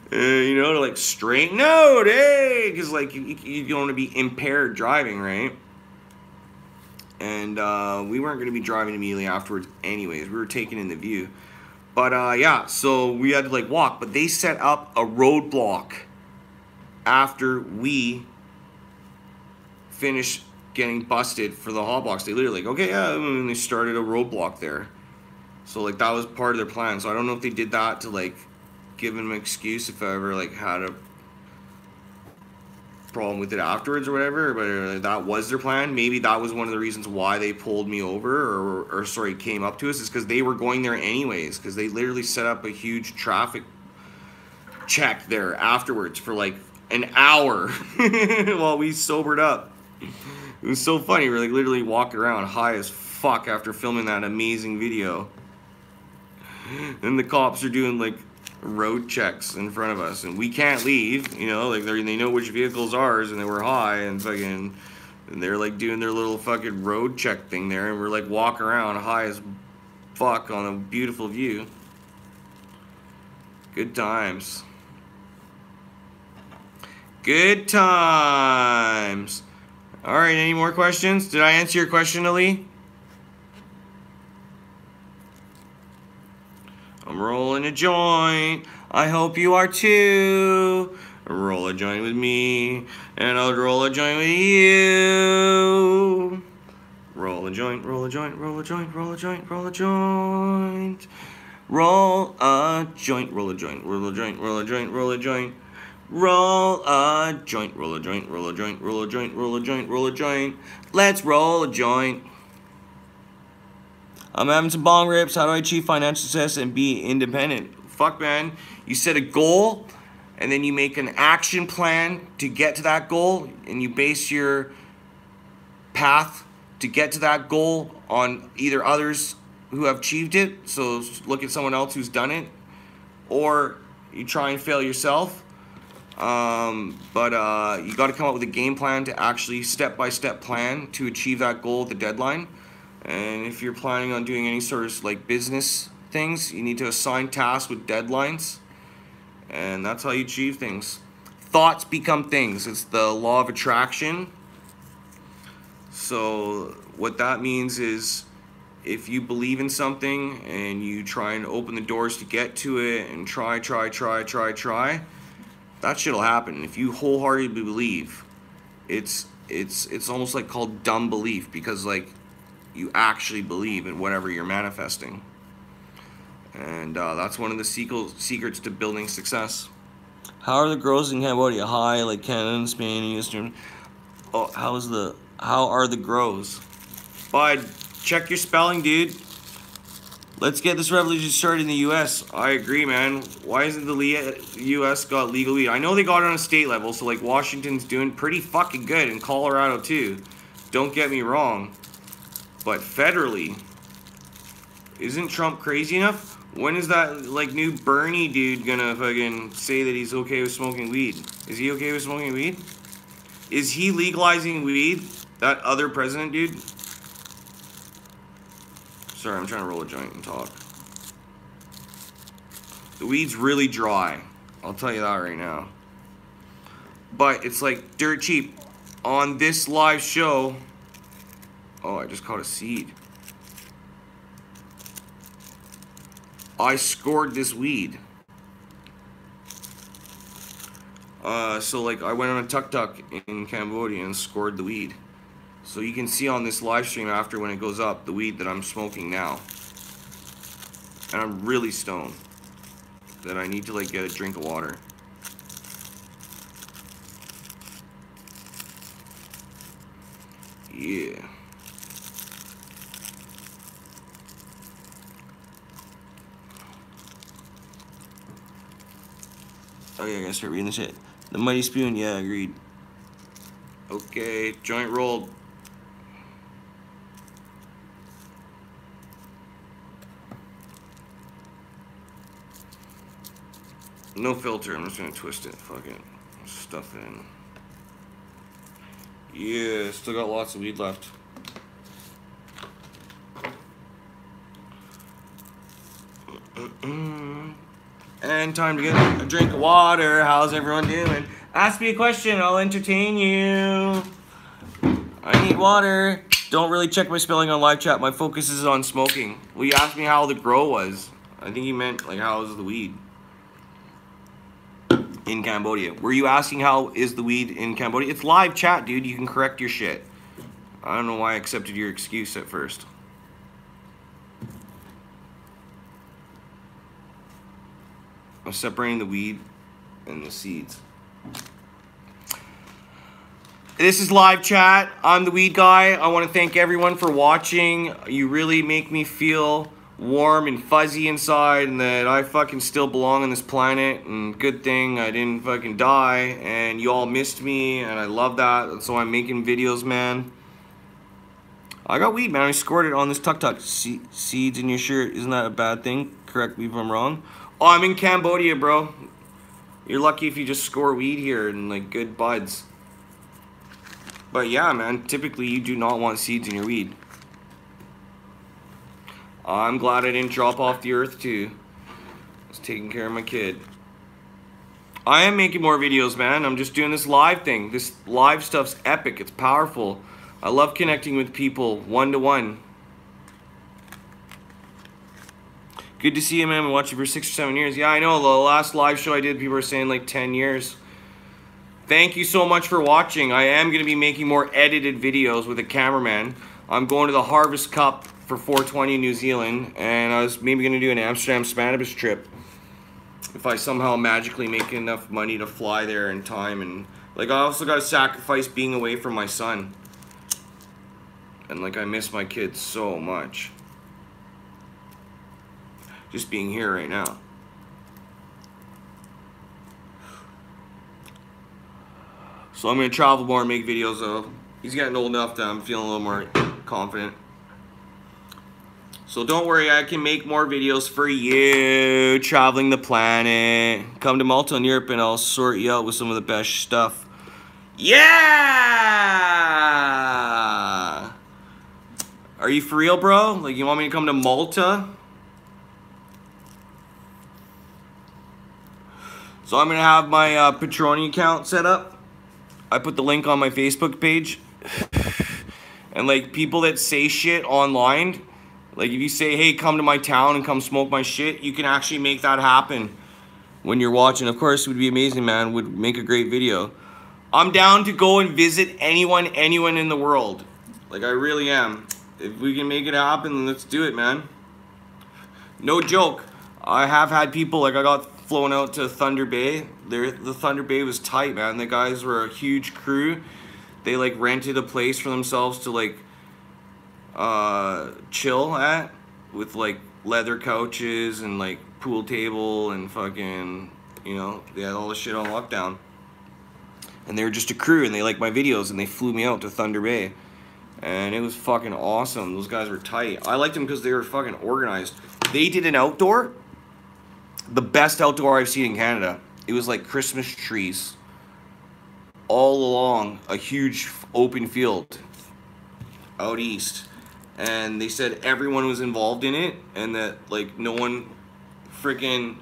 You know, to like straighten out, hey, because like you don't want to be impaired driving, right? And we weren't going to be driving immediately afterwards anyways. We were taking in the view. But yeah, so we had to like walk. But they set up a roadblock after we finished getting busted for the hotbox. They literally like, okay, yeah, and they started a roadblock there. So like that was part of their plan. So I don't know if they did that to like give them an excuse if I ever like had a problem with it afterwards or whatever, but that was their plan. Maybe that was one of the reasons why they pulled me over or sorry, came up to us, is because they were going there anyways, because they literally set up a huge traffic check there afterwards for like an hour while we sobered up. It was so funny. We're like literally walking around high as fuck after filming that amazing video. And the cops are doing like road checks in front of us and we can't leave, you know, like they know which vehicle's ours and they were high and fucking, and they're like doing their little fucking road check thing there and we're like walking around high as fuck on a beautiful view. Good times. Good times. All right, any more questions? Did I answer your question, Ali? I'm rolling a joint. I hope you are too. Roll a joint with me, and I'll roll a joint with you. Roll a joint, roll a joint, roll a joint, roll a joint, roll a joint. Roll a joint, roll a joint, roll a joint, roll a joint, roll a joint. Roll a joint, roll a joint, roll a joint, roll a joint, roll a joint, roll a joint. Let's roll a joint. I'm having some bong rips. How do I achieve financial success and be independent? Fuck, man. You set a goal, and then you make an action plan to get to that goal, and you base your path to get to that goal on either others who have achieved it, so look at someone else who's done it, or you try and fail yourself. But you got to come up with a game plan to actually step-by-step plan to achieve that goal at the deadline. And if you're planning on doing any sort of like business things, you need to assign tasks with deadlines, and that's how you achieve things. Thoughts become things. It's the law of attraction. So what that means is if you believe in something and you try and open the doors to get to it and try, that shit'll happen. If you wholeheartedly believe, it's almost like called dumb belief, because like you actually believe in whatever you're manifesting. And that's one of the secrets to building success. How are the girls in Cambodia? High, like Canada and Spain and Eastern. Oh, how are the grows? Bud, check your spelling, dude. Let's get this revolution started in the U.S. I agree, man. Why isn't the U.S. got legal weed? I know they got it on a state level, so like Washington's doing pretty fucking good, and Colorado too. Don't get me wrong. But federally, isn't Trump crazy enough? When is that, like, new Bernie dude gonna fucking say that he's okay with smoking weed? Is he okay with smoking weed? Is he legalizing weed? That other president dude? Sorry, I'm trying to roll a joint and talk. The weed's really dry. I'll tell you that right now. But it's like dirt cheap. On this live show... Oh, I just caught a seed. I scored this weed. So like I went on a tuk-tuk in Cambodia and scored the weed. So you can see on this live stream after when it goes up the weed that I'm smoking now. And I'm really stoned that I need to like get a drink of water. Yeah. Oh yeah, I gotta start reading this shit. The Mighty Spoon, yeah, agreed. Okay, joint rolled. No filter, I'm just gonna twist it. Fuck it. Stuff it in. Yeah, still got lots of weed left. And time to get a drink of water. How's everyone doing? Ask me a question, I'll entertain you. I need water. Don't really check my spelling on live chat. My focus is on smoking. Well, you asked me how the grow was. I think you meant like how is the weed in Cambodia. Were you asking how is the weed in Cambodia? It's live chat, dude. You can correct your shit. I don't know why I accepted your excuse at first. I'm separating the weed and the seeds. This is live chat. I'm the weed guy. I want to thank everyone for watching. You really make me feel warm and fuzzy inside and that I fucking still belong on this planet, and good thing I didn't fucking die and you all missed me, and I love that. That's why I'm making videos, man. I got weed, man. I scored it on this tuk-tuk. Seeds in your shirt. Isn't that a bad thing? Correct me if I'm wrong. Oh, I'm in Cambodia, bro. You're lucky if you just score weed here and like good buds. But yeah, man, typically you do not want seeds in your weed. I'm glad I didn't drop off the earth too. I was taking care of my kid. I am making more videos, man. I'm just doing this live thing. This live stuff's epic. It's powerful. I love connecting with people one-to-one. Good to see you, man. I've been watching for 6 or 7 years. Yeah, I know. The last live show I did, people were saying like 10 years. Thank you so much for watching. I am going to be making more edited videos with a cameraman. I'm going to the Harvest Cup for 420 in New Zealand, and I was maybe going to do an Amsterdam Spanibus trip if I somehow magically make enough money to fly there in time. And like I also got to sacrifice being away from my son, and like I miss my kids so much just being here right now. So I'm going to travel more and make videos though. He's getting old enough that I'm feeling a little more confident. So don't worry, I can make more videos for you, traveling the planet. Come to Malta and Europe and I'll sort you out with some of the best stuff. Yeah! Are you for real, bro? Like, you want me to come to Malta? So I'm going to have my Patroni account set up. I put the link on my Facebook page. And like people that say shit online, like if you say, hey, come to my town and come smoke my shit, you can actually make that happen when you're watching. Of course, it would be amazing, man. Would make a great video. I'm down to go and visit anyone in the world. Like I really am. If we can make it happen, then let's do it, man. No joke. I have had people, like I got flown out to Thunder Bay. The Thunder Bay was tight, man. The guys were a huge crew. They like rented a place for themselves to like chill at, with like leather couches and like pool table and fucking, you know, they had all the shit on lockdown. And they were just a crew and they liked my videos and they flew me out to Thunder Bay. And it was fucking awesome. Those guys were tight. I liked them because they were fucking organized. They did an outdoor the best outdoor I've seen in Canada. It was like Christmas trees all along a huge open field out east, and they said everyone was involved in it, and that like no one freaking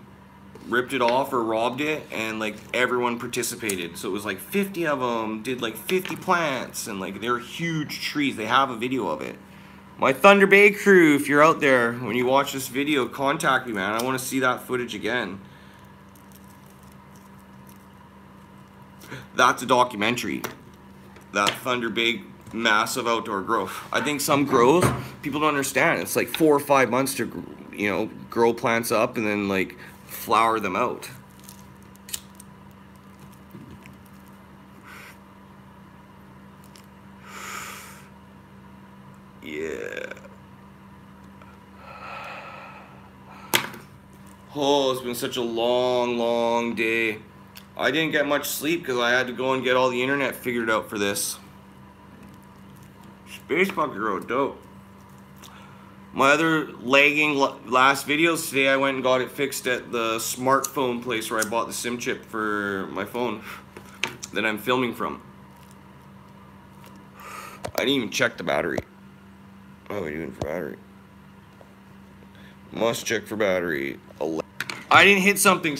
ripped it off or robbed it, and like everyone participated. So it was like 50 of them did like 50 plants, and like they were huge trees. They have a video of it. My Thunder Bay crew, if you're out there, when you watch this video, contact me, man. I want to see that footage again. That's a documentary. That Thunder Bay massive outdoor growth. I think some growth people don't understand. It's like 4 or 5 months to, you know, grow plants up and then like flower them out. Yeah. Oh, it's been such a long day. I didn't get much sleep because I had to go and get all the internet figured out for this. Space Bucket Road, dope. My other lagging last videos today, I went and got it fixed at the smartphone place where I bought the SIM chip for my phone that I'm filming from. I didn't even check the battery. What are we doing for battery? Must check for battery. I didn't hit something.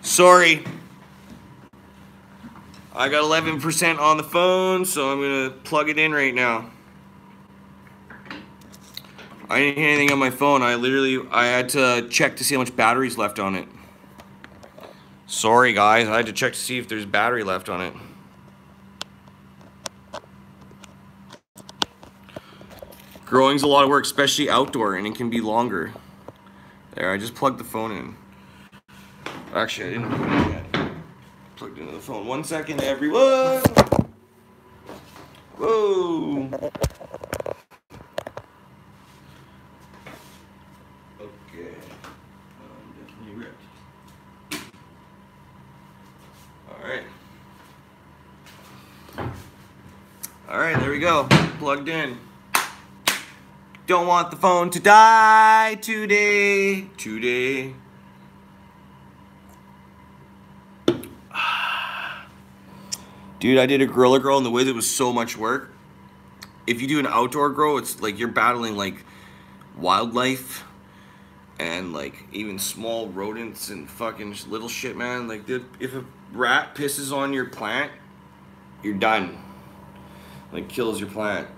Sorry. I got 11% on the phone, so I'm gonna plug it in right now. I didn't hit anything on my phone. I had to check to see how much battery's left on it. Sorry guys, I had to check to see if there's battery left on it. Growing's a lot of work, especially outdoor, and it can be longer. There, I just plugged the phone in. Actually, I didn't put it in yet. Plugged into the phone. 1 second, everyone. Whoa. Okay. Definitely ripped. Alright. Alright, there we go. Plugged in. Don't want the phone to die today. Dude, I did a Gorilla Grow in the woods. It was so much work. If you do an outdoor grow, it's like you're battling like wildlife and like even small rodents and fucking little shit, man. Like if a rat pisses on your plant, you're done. Like kills your plant.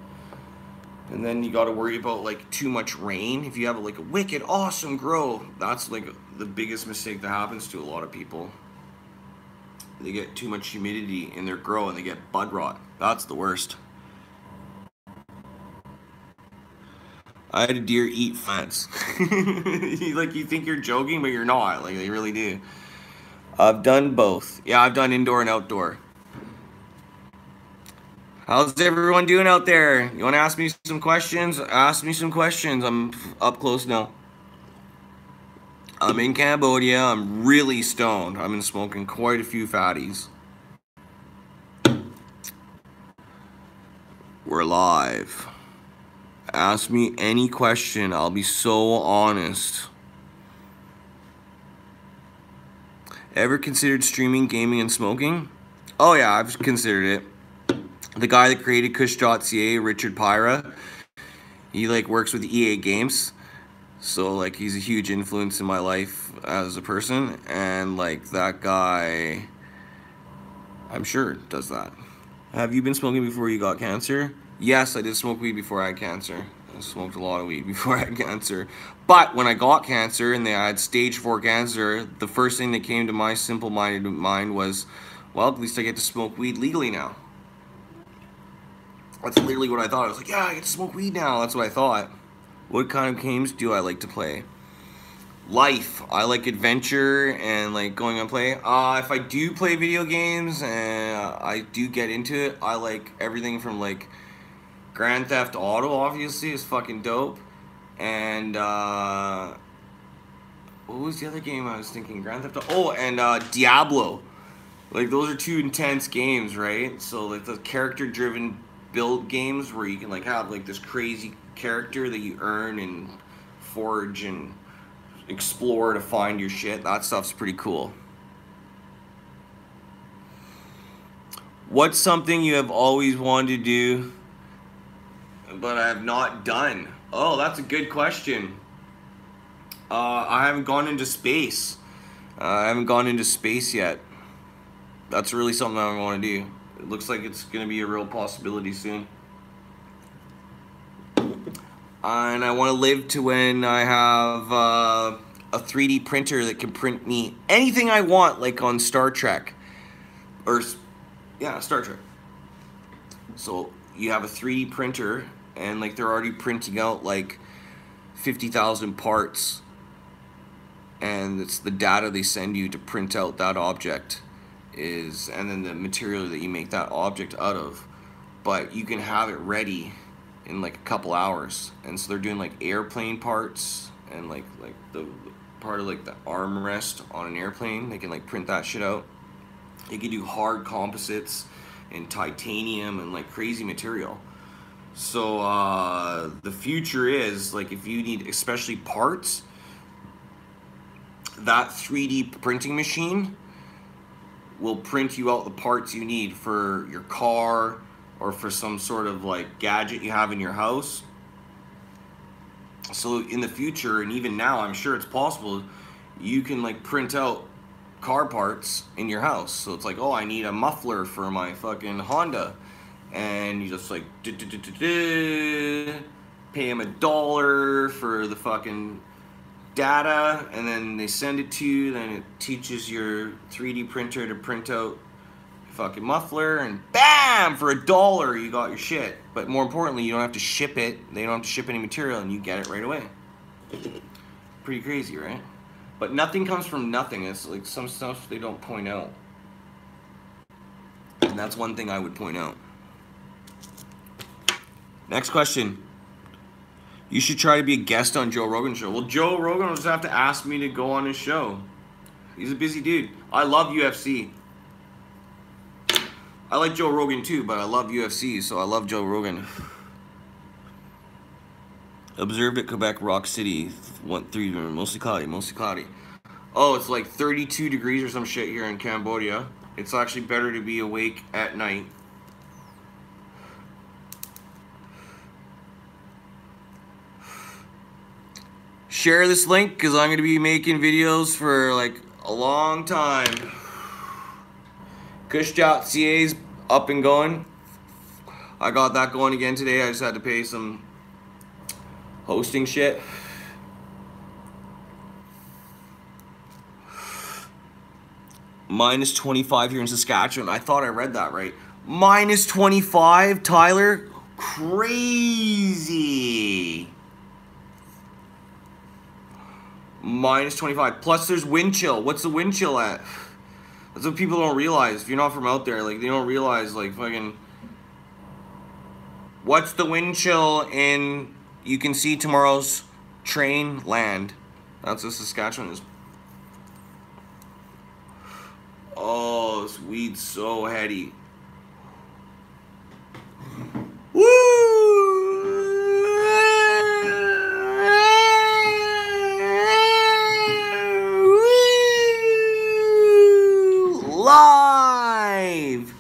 And then you got to worry about like too much rain. If you have like a wicked awesome grow, that's like the biggest mistake that happens to a lot of people. They get too much humidity in their grow and they get bud rot. That's the worst. I had a deer eat plants. Like you think you're joking, but you're not. Like they really do. I've done both. Yeah, I've done indoor and outdoor. How's everyone doing out there? You want to ask me some questions? Ask me some questions. I'm up close now. I'm in Cambodia. I'm really stoned. I've been smoking quite a few fatties. We're live. Ask me any question. I'll be so honest. Ever considered streaming, gaming, and smoking? Oh yeah, I've considered it. The guy that created Kush.ca, Richard Pyra, he like works with EA Games. So like he's a huge influence in my life as a person, and like that guy, I'm sure does that. Have you been smoking before you got cancer? Yes, I did smoke weed before I had cancer. I smoked a lot of weed before I had cancer. But when I got cancer and I had stage 4 cancer, the first thing that came to my simple-minded mind was, well, at least I get to smoke weed legally now. That's literally what I thought. I was like, yeah, I get to smoke weed now. That's what I thought. What kind of games do I like to play? Life. I like adventure and like going on play. If I do play video games and I do get into it, I like everything from like Grand Theft Auto, obviously, is fucking dope. And what was the other game I was thinking? Grand Theft Auto. Oh, and Diablo. Like those are two intense games, right? So like the character-driven build games where you can like have like this crazy character that you earn and forge and explore to find your shit. That stuff's pretty cool. What's something you have always wanted to do but I have not done? Oh, that's a good question. I haven't gone into space. I haven't gone into space yet. That's really something I want to do. It looks like it's going to be a real possibility soon. And I want to live to when I have a 3D printer that can print me anything I want, like on Star Trek. Or, yeah, Star Trek. So you have a 3D printer, and like they're already printing out like 50,000 parts. And it's the data they send you to print out that object is, and then the material that you make that object out of. But you can have it ready in like a couple hours. And so they're doing like airplane parts and like the part of like the armrest on an airplane. They can like print that shit out. They can do hard composites and titanium and like crazy material. So the future is like, if you need especially parts, that 3D printing machine will print you out the parts you need for your car or for some sort of like gadget you have in your house. So in the future, and even now, I'm sure it's possible, you can like print out car parts in your house. So it's like, oh, I need a muffler for my fucking Honda, and you just like pay them $1 for the fucking data, and then they send it to you. Then it teaches your 3D printer to print out your fucking muffler, and bam, for $1 you got your shit. But more importantly, you don't have to ship it. They don't have to ship any material, and you get it right away. Pretty crazy, right? But nothing comes from nothing. It's like some stuff they don't point out, and that's one thing I would point out. Next question. You should try to be a guest on Joe Rogan's show. Well, Joe Rogan will just have to ask me to go on his show. He's a busy dude. I love UFC. I like Joe Rogan too, but I love UFC, so I love Joe Rogan. Observed at Quebec Rock City. 3 mostly cloudy. Oh, it's like 32 degrees or some shit here in Cambodia. It's actually better to be awake at night. Share this link because I'm going to be making videos for like a long time. Kush.ca's up and going. I got that going again today. I just had to pay some hosting shit. Minus 25 here in Saskatchewan. I thought I read that right. Minus 25, Tyler? Crazy. Minus 25. Plus there's wind chill. What's the wind chill at? That's what people don't realize. If you're not from out there, like, they don't realize, like, fucking, what's the wind chill in, you can see tomorrow's train land. That's what Saskatchewan is. Oh, this weed's so heady. Live.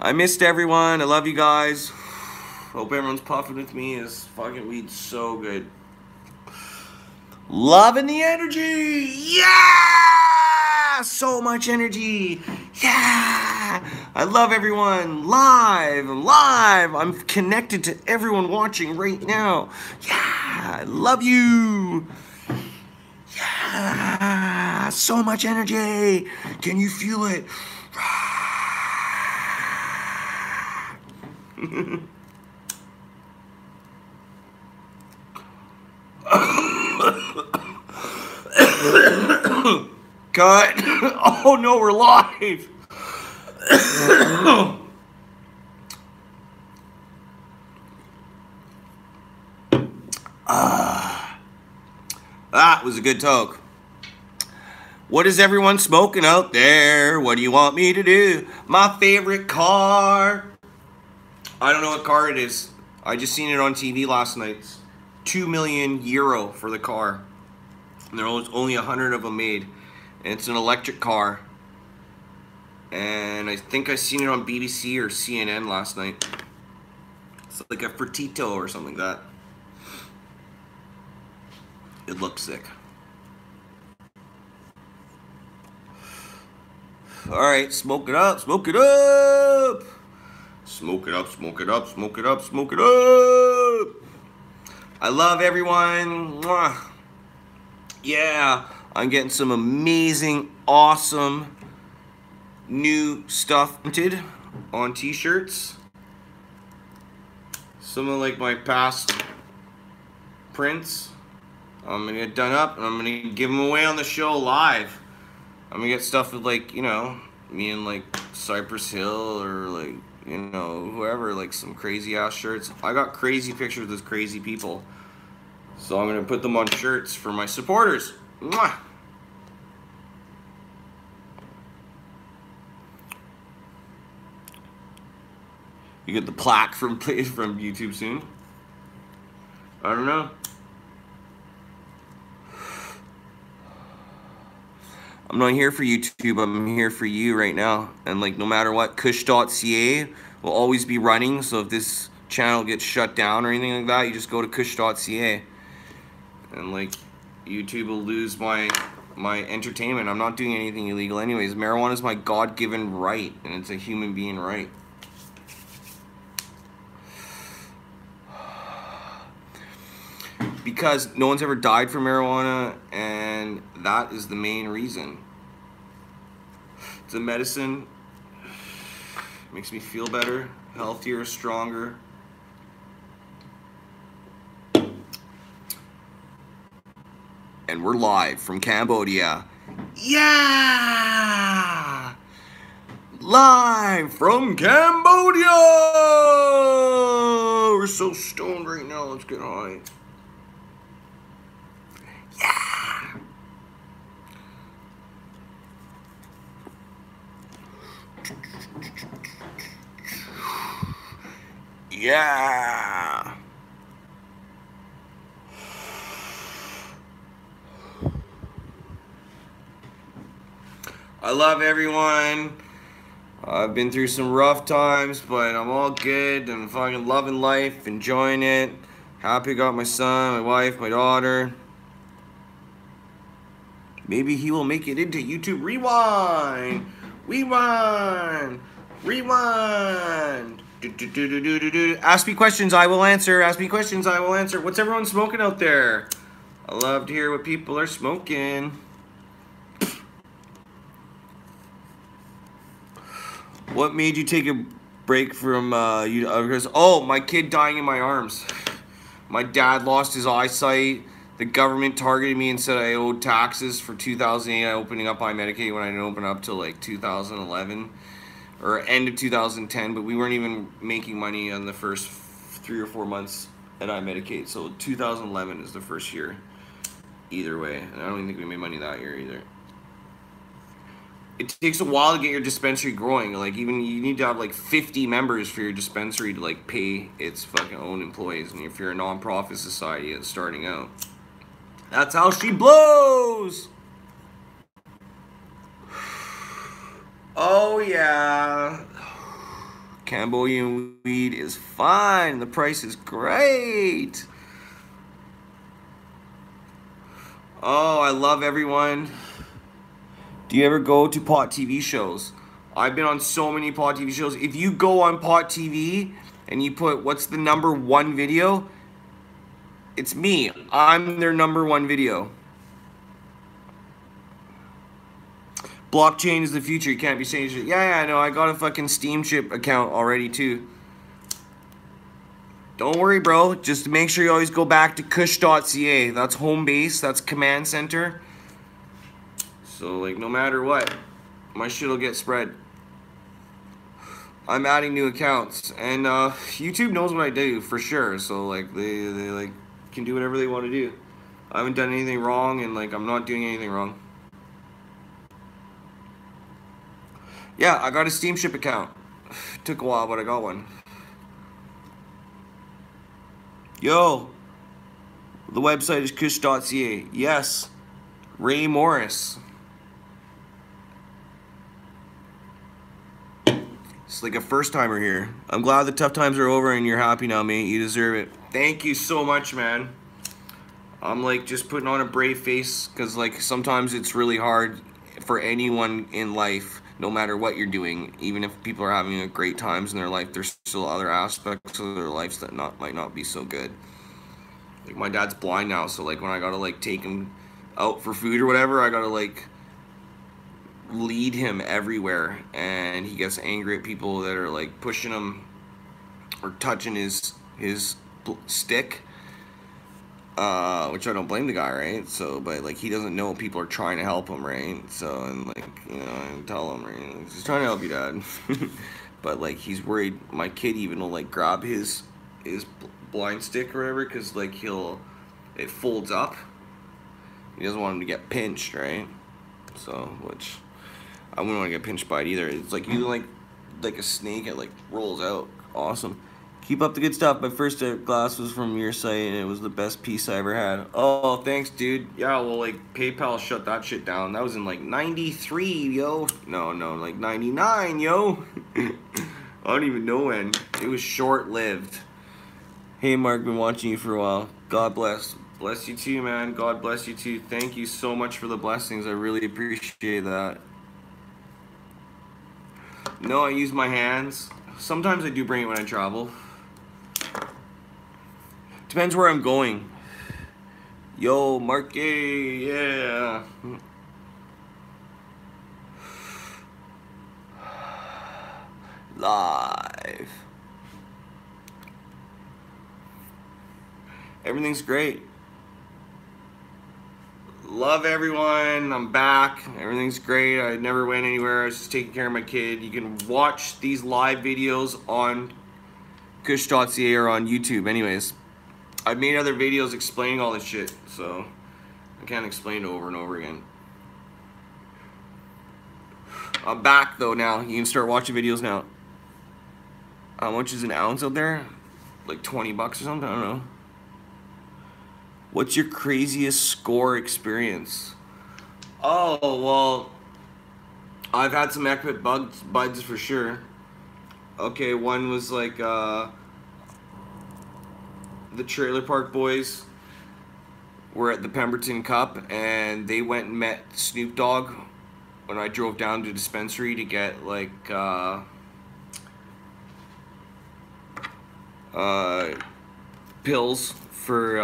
I missed everyone. I love you guys. Hope everyone's puffing with me. This fucking weed's so good. Loving the energy. Yeah! So much energy. Yeah! I love everyone. Live. I'm live. I'm connected to everyone watching right now. Yeah! I love you. Yeah, so much energy. Can you feel it? Cut. Oh no, we're live. That was a good talk. What is everyone smoking out there? What do you want me to do? My favorite car. I don't know what car it is. I just seen it on TV last night. 2 million euro for the car. And there was only 100 of them made. And it's an electric car. And I think I seen it on BBC or CNN last night. It's like a Fertito or something like that. It looks sick. Alright, smoke it up, smoke it up! Smoke it up, smoke it up, smoke it up, smoke it up! I love everyone. Mwah. Yeah, I'm getting some amazing, awesome new stuff printed on t-shirts. Some of like my past prints. I'm gonna get done up and I'm gonna give them away on the show live. I'm gonna get stuff with like, you know, me and like Cypress Hill or like, you know, whoever, like some crazy ass shirts. I got crazy pictures with crazy people. So I'm gonna put them on shirts for my supporters. Mwah! You get the plaque from YouTube soon. I don't know. I'm not here for YouTube, I'm here for you right now. And like no matter what, kush.ca will always be running. So if this channel gets shut down or anything like that, you just go to kush.ca. And like YouTube will lose my entertainment. I'm not doing anything illegal anyways. Marijuana is my God-given right, and it's a human being right. Because no one's ever died from marijuana, and that is the main reason. It's a medicine. It makes me feel better, healthier, stronger. And we're live from Cambodia. Yeah! Live from Cambodia! We're so stoned right now. Let's get high. Yeah! Yeah! I love everyone. I've been through some rough times, but I'm all good. I'm fucking loving life, enjoying it. Happy I got my son, my wife, my daughter. Maybe he will make it into YouTube Rewind. Rewind. Rewind. Ask me questions, I will answer. Ask me questions, I will answer. What's everyone smoking out there? I love to hear what people are smoking. What made you take a break from you? Oh, my kid dying in my arms. My dad lost his eyesight. The government targeted me and said I owed taxes for 2008. Opening up iMedicaid when I didn't open up till like 2011 or end of 2010. But we weren't even making money on the first 3 or 4 months at iMedicaid. So 2011 is the first year. Either way, and I don't even think we made money that year either. It takes a while to get your dispensary growing. Like even you need to have like 50 members for your dispensary to like pay its fucking own employees. And if you're a non-profit society that's starting out, that's how she blows. Oh yeah, Cambodian weed is fine. The price is great. Oh, I love everyone. Do you ever go to Pot TV shows? I've been on so many Pot TV shows. If you go on Pot TV and you put what's the #1 video, it's me. I'm their #1 video. Blockchain is the future. You can't be saying shit. Yeah, I know. I got a fucking Steamship account already too. Don't worry, bro. Just make sure you always go back to kush.ca. That's home base. That's command center. So, like, no matter what, my shit will get spread. I'm adding new accounts. And, YouTube knows what I do, for sure. So, like, they like, can do whatever they want to do. I haven't done anything wrong, and, like, I'm not doing anything wrong. Yeah, I got a Steamship account. It took a while, but I got one. Yo. The website is kush.ca. Yes, Ray Morris. It's like a first timer here. I'm glad the tough times are over and you're happy now, mate. You deserve it. Thank you so much, man. I'm like just putting on a brave face because like sometimes it's really hard for anyone in life, no matter what you're doing. Even if people are having a great times in their life, there's still other aspects of their lives that might not be so good. Like my dad's blind now, so like when I gotta like take him out for food or whatever, I gotta like lead him everywhere, and he gets angry at people that are like pushing him or touching his stick. Which I don't blame the guy, right? So, but like he doesn't know people are trying to help him, right? So, and like, you know, I tell him, right? He's trying to help you, Dad. But like he's worried my kid even will like grab his blind stick or whatever, because like it folds up. He doesn't want him to get pinched, right? So, which I wouldn't want to get pinched by it either. It's like you like a snake, it like rolls out. Awesome. Keep up the good stuff. My first glass was from your site, and it was the best piece I ever had. Oh, thanks, dude. Yeah, well, like, PayPal shut that shit down. That was in, like, 93, yo. No, like, 99, yo. I don't even know when. It was short-lived. Hey, Mark, been watching you for a while. God bless. Bless you too, man. God bless you too. Thank you so much for the blessings. I really appreciate that. No, I use my hands. Sometimes I do bring it when I travel. Depends where I'm going. Yo, Marky, yeah. Live. Everything's great. Love everyone. I'm back. Everything's great. I never went anywhere. I was just taking care of my kid. You can watch these live videos on kush.ca or on YouTube. Anyways, I've made other videos explaining all this shit, so I can't explain it over and over again. I'm back though now. You can start watching videos now. How much is an ounce out there? Like 20 bucks or something? I don't know. What's your craziest score experience? Oh, well, I've had some epic buds for sure. Okay, one was like the Trailer Park Boys were at the Pemberton Cup, and they went and met Snoop Dogg when I drove down to the dispensary to get like pills for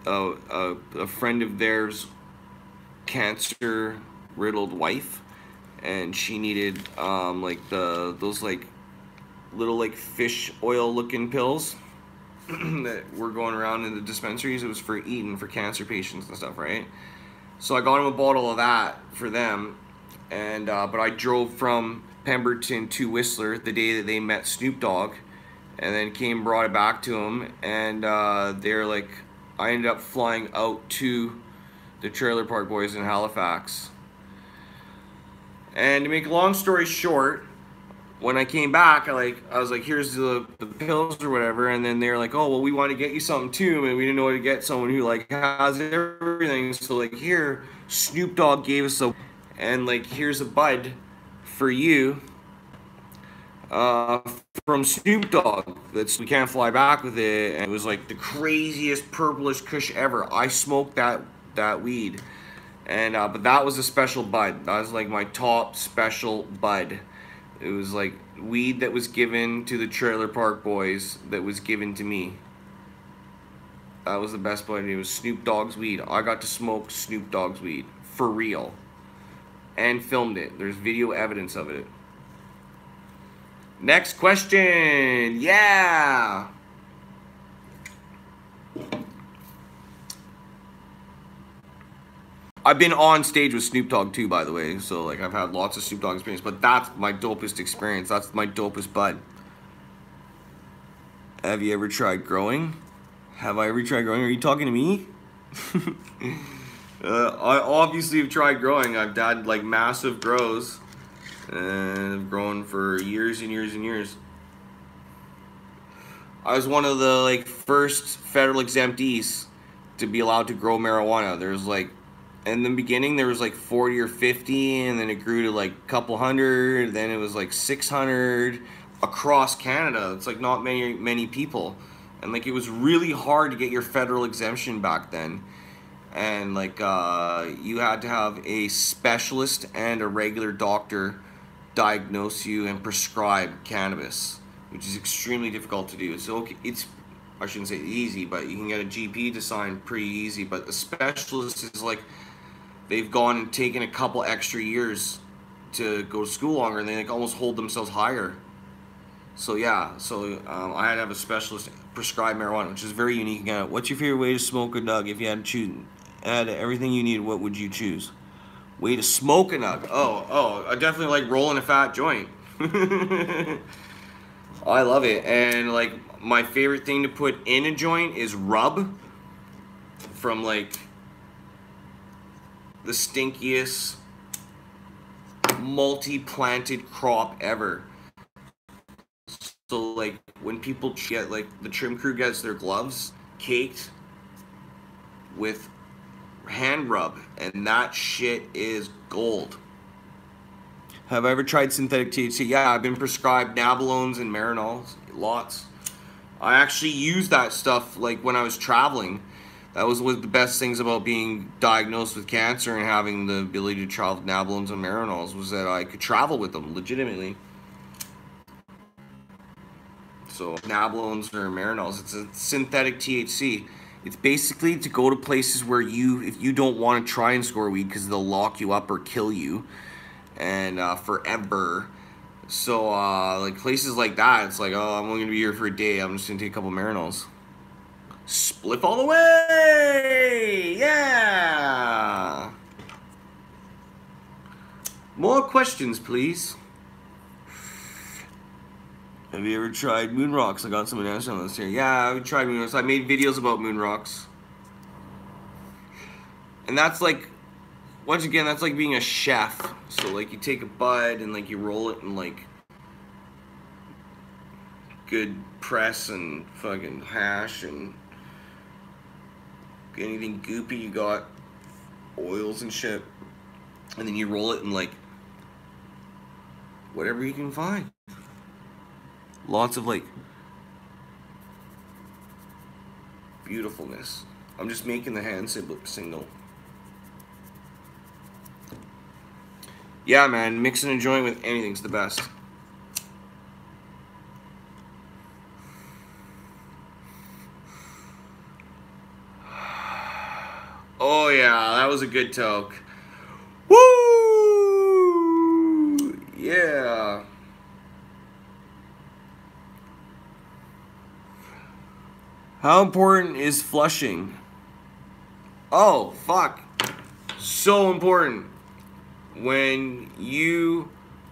a friend of theirs cancer riddled wife, and she needed like those like little like fish oil looking pills that were going around in the dispensaries. It was for eating for cancer patients and stuff, right? So I got him a bottle of that for them, and but I drove from Pemberton to Whistler the day that they met Snoop Dogg, and then brought it back to him, and they're like, I ended up flying out to the Trailer Park Boys in Halifax. And to make a long story short, when I came back, I was like, here's the pills or whatever, and then they're like, oh, well, we want to get you something too, and we didn't know how to get someone who like has everything, so like here, Snoop Dogg gave us and like here's a bud for you from Snoop Dogg. We can't fly back with it, and it was like the craziest purplish kush ever. I smoked that weed, and but that was a special bud. That was like my top special bud. It was like weed that was given to the Trailer Park Boys that was given to me. That was the best bud. It was Snoop Dogg's weed. I got to smoke Snoop Dogg's weed for real, and filmed it. There's video evidence of it. Next question. Yeah. I've been on stage with Snoop Dogg too, by the way. So like I've had lots of Snoop Dogg experience, but that's my dopest experience. That's my dopest bud. Have you ever tried growing? Have I ever tried growing? Are you talking to me? I obviously have tried growing. I've had like massive grows, and I've grown for years and years and years. I was one of the like first federal exemptees to be allowed to grow marijuana. There's like, in the beginning there was like 40 or 50, and then it grew to like a couple hundred, then it was like 600 across Canada. It's like not many people, and like it was really hard to get your federal exemption back then, and like you had to have a specialist and a regular doctor diagnose you and prescribe cannabis, which is extremely difficult to do. So it's, I shouldn't say easy, but you can get a GP to sign pretty easy. But the specialist is like, they've gone and taken a couple extra years to go to school longer, and they like almost hold themselves higher. So yeah, I had to have a specialist prescribe marijuana, which is very unique. What's your favorite way to smoke a nug? If you had to choose, add everything you need, what would you choose? Way to smoke a nug? Oh, I definitely like rolling a fat joint. I love it. And like my favorite thing to put in a joint is rub from like the stinkiest multi-planted crop ever. So like when people get, like the trim crew gets their gloves caked with hand rub, and that shit is gold. Have I ever tried synthetic THC? Yeah, I've been prescribed nabalones and marinols, lots. I actually used that stuff like when I was traveling. That was one of the best things about being diagnosed with cancer and having the ability to travel with nabalones and marinols, was that I could travel with them legitimately. So nabalones or marinols, it's a synthetic THC. It's basically to go to places where if you don't want to try and score weed because they'll lock you up or kill you, and forever. So like places like that, it's like, oh, I'm only gonna be here for a day, I'm just gonna take a couple marinols. Spliff all the way! Yeah! More questions, please. Have you ever tried moon rocks? I got some announcement on this here. Yeah, I've tried moon rocks. I made videos about moon rocks. And that's like, once again, that's like being a chef. So like you take a bud and like you roll it in like good press and fucking hash and anything goopy you got, oils and shit. And then you roll it in like whatever you can find. Lots of like beautifulness. I'm just making the hand signal. Yeah, man, mixing a joint with anything's the best. Oh yeah, that was a good toke. Woo! Yeah. How important is flushing? Oh, fuck. So important. When you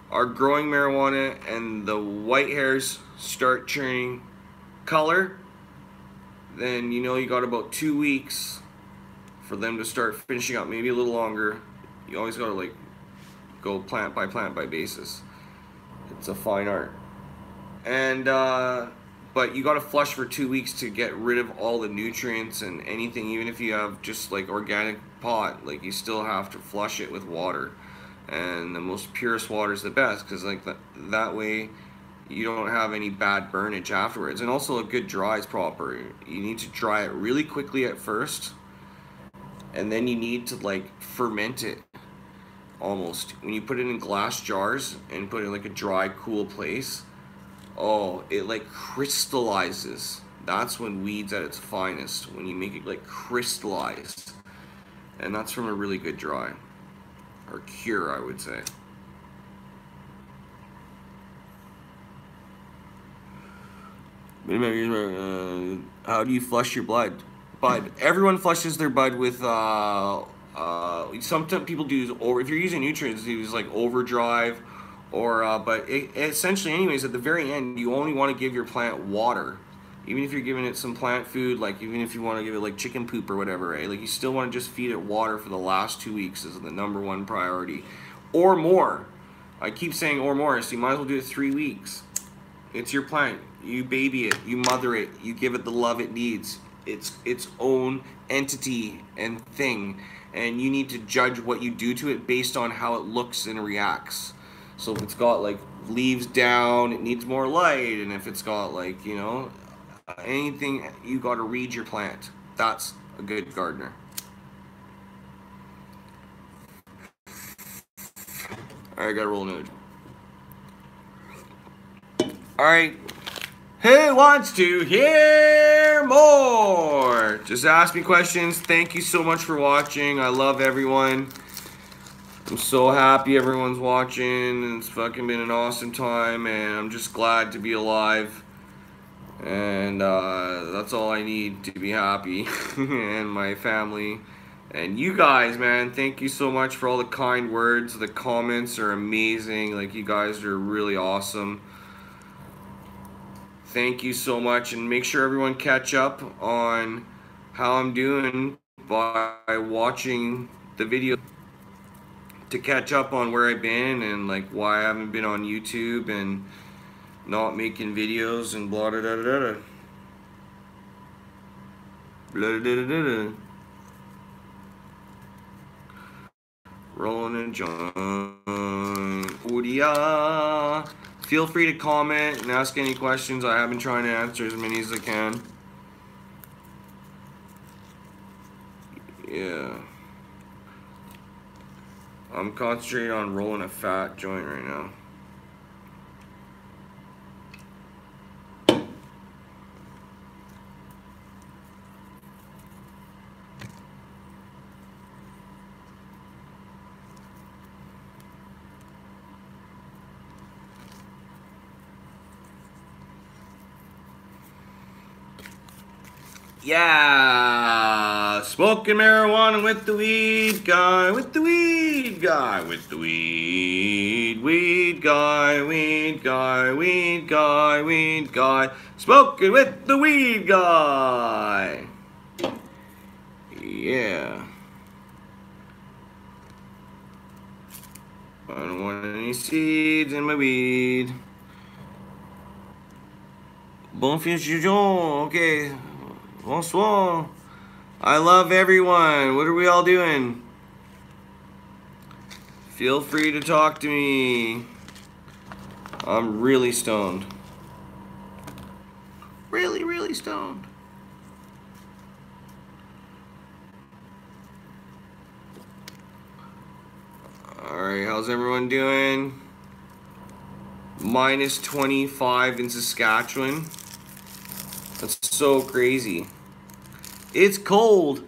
are growing marijuana and the white hairs start turning color, then you know you got about 2 weeks for them to start finishing up, maybe a little longer. You always gotta like go plant by basis. It's a fine art. And but you gotta flush for 2 weeks to get rid of all the nutrients and anything. Even if you have just like organic pot, like you still have to flush it with water. And the most purest water is the best, because like that way you don't have any bad burnage afterwards. And also a good dry is proper. You need to dry it really quickly at first, and then you need to like ferment it almost. When you put it in glass jars and put it in like a dry, cool place, oh, it like crystallizes. That's when weed's at its finest, when you make it like crystallized. And that's from a really good dry, or cure, I would say. How do you flush your bud? Everyone flushes their bud with sometimes people do, or if you're using nutrients, use like overdrive, or but essentially anyways, at the very end you only want to give your plant water. Even if you're giving it some plant food, like even if you want to give it like chicken poop or whatever, right? Like you still want to just feed it water for the last 2 weeks is the #1 priority, or more. I keep saying or more, so you might as well do it 3 weeks. It's your plant. You baby it, you mother it, you give it the love it needs. It's its own entity and thing, and you need to judge what you do to it based on how it looks and reacts. So if it's got like leaves down, it needs more light, and if it's got like, you know, anything, you got to read your plant. That's a good gardener. All right, gotta roll nude. All right. Who wants to hear more? Just ask me questions. Thank you so much for watching. I love everyone. I'm so happy everyone's watching. It's fucking been an awesome time, and I'm just glad to be alive. And that's all I need to be happy. And my family. And you guys, man, thank you so much for all the kind words. The comments are amazing. Like, you guys are really awesome. Thank you so much, and make sure everyone catch up on how I'm doing by watching the video to catch up on where I've been and like why I haven't been on YouTube and not making videos and blah da da da da. Blah da da da da. Rolling and John. Oodia. Feel free to comment and ask any questions. I have been trying to answer as many as I can. Yeah. I'm concentrating on rolling a fat joint right now. Yeah, smoking marijuana with the weed guy, with the weed guy, with the weed guy, weed guy, weed guy, weed guy, smoking with the weed guy. Yeah. I don't want any seeds in my weed. Bon future, okay. Bonsoir. I love everyone. What are we all doing? Feel free to talk to me. I'm really stoned. Really, really stoned. Alright, how's everyone doing? Minus 25 in Saskatchewan. That's so crazy. It's cold.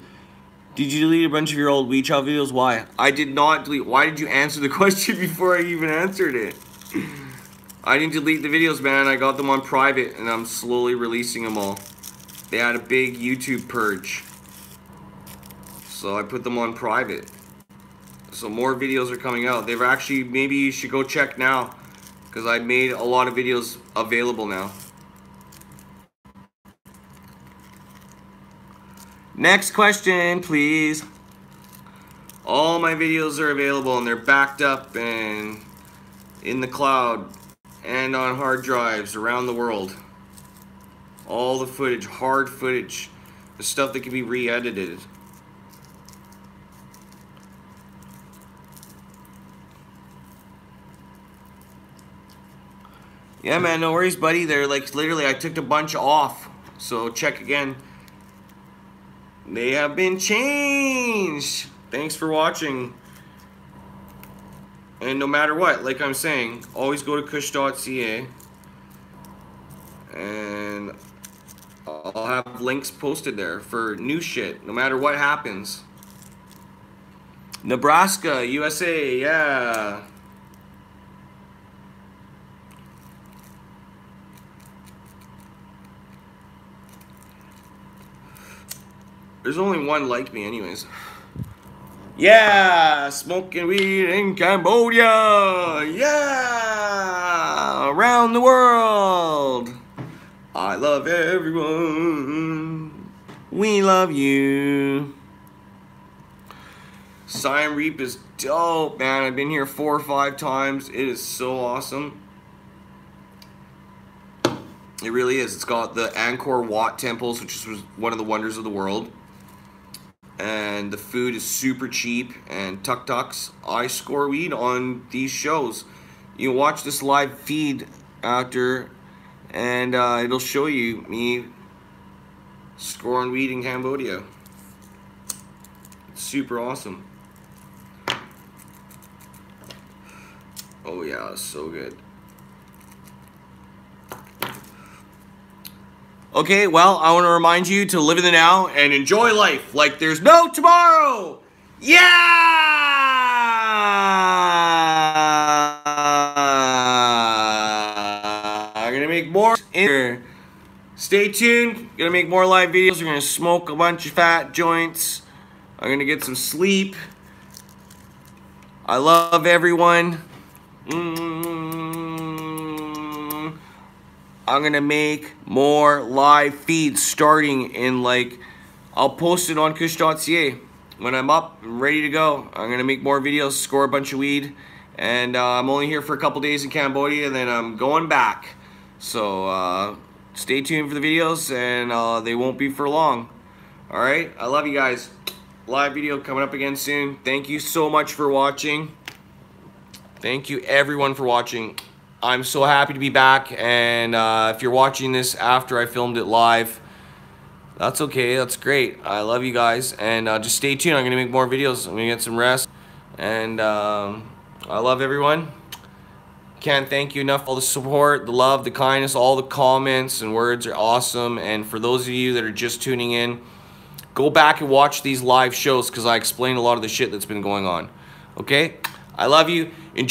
Did you delete a bunch of your old WeChat videos? Why? I did not delete. Why did you answer the question before I even answered it? I didn't delete the videos, man. I got them on private, and I'm slowly releasing them all. They had a big YouTube purge. So I put them on private. So more videos are coming out. They've actually, maybe you should go check now, because I made a lot of videos available now. Next question, please. All my videos are available and they're backed up and in the cloud and on hard drives around the world. All the footage, hard footage, the stuff that can be re-edited. Yeah, man, no worries, buddy. They're like, literally, I took a bunch off. So check again. They have been changed. Thanks for watching. And no matter what, like I'm saying, always go to kush.ca. And I'll have links posted there for new shit, no matter what happens. Nebraska, USA, yeah. There's only one like me anyways. Yeah, smoking weed in Cambodia. Yeah, around the world. I love everyone. We love you. Siam Reap is dope, man. I've been here 4 or 5 times. It is so awesome. It really is. It's got the Angkor Wat temples, which is one of the wonders of the world. And the food is super cheap and tuk-tuks. I score weed on these shows. You can watch this live feed after, and it'll show you me scoring weed in Cambodia. It's super awesome. Oh yeah, it's so good. Okay, well, I want to remind you to live in the now and enjoy life like there's no tomorrow. Yeah! I'm gonna make more in here. Stay tuned. Gonna make more live videos. We're gonna smoke a bunch of fat joints. I'm gonna get some sleep. I love everyone. I'm gonna make more live feeds starting in I'll post it on kush.ca when I'm up and ready to go. I'm gonna make more videos, score a bunch of weed, and I'm only here for a couple days in Cambodia, and then I'm going back. So stay tuned for the videos, and they won't be for long. All right, I love you guys. Live video coming up again soon. Thank you so much for watching. Thank you everyone for watching. I'm so happy to be back, and if you're watching this after I filmed it live, that's okay, that's great. I love you guys, and just stay tuned. I'm gonna make more videos. I'm gonna get some rest, and I love everyone. Can't thank you enough for all the support, the love, the kindness, all the comments and words are awesome. And for those of you that are just tuning in, go back and watch these live shows because I explain a lot of the shit that's been going on. Okay? I love you.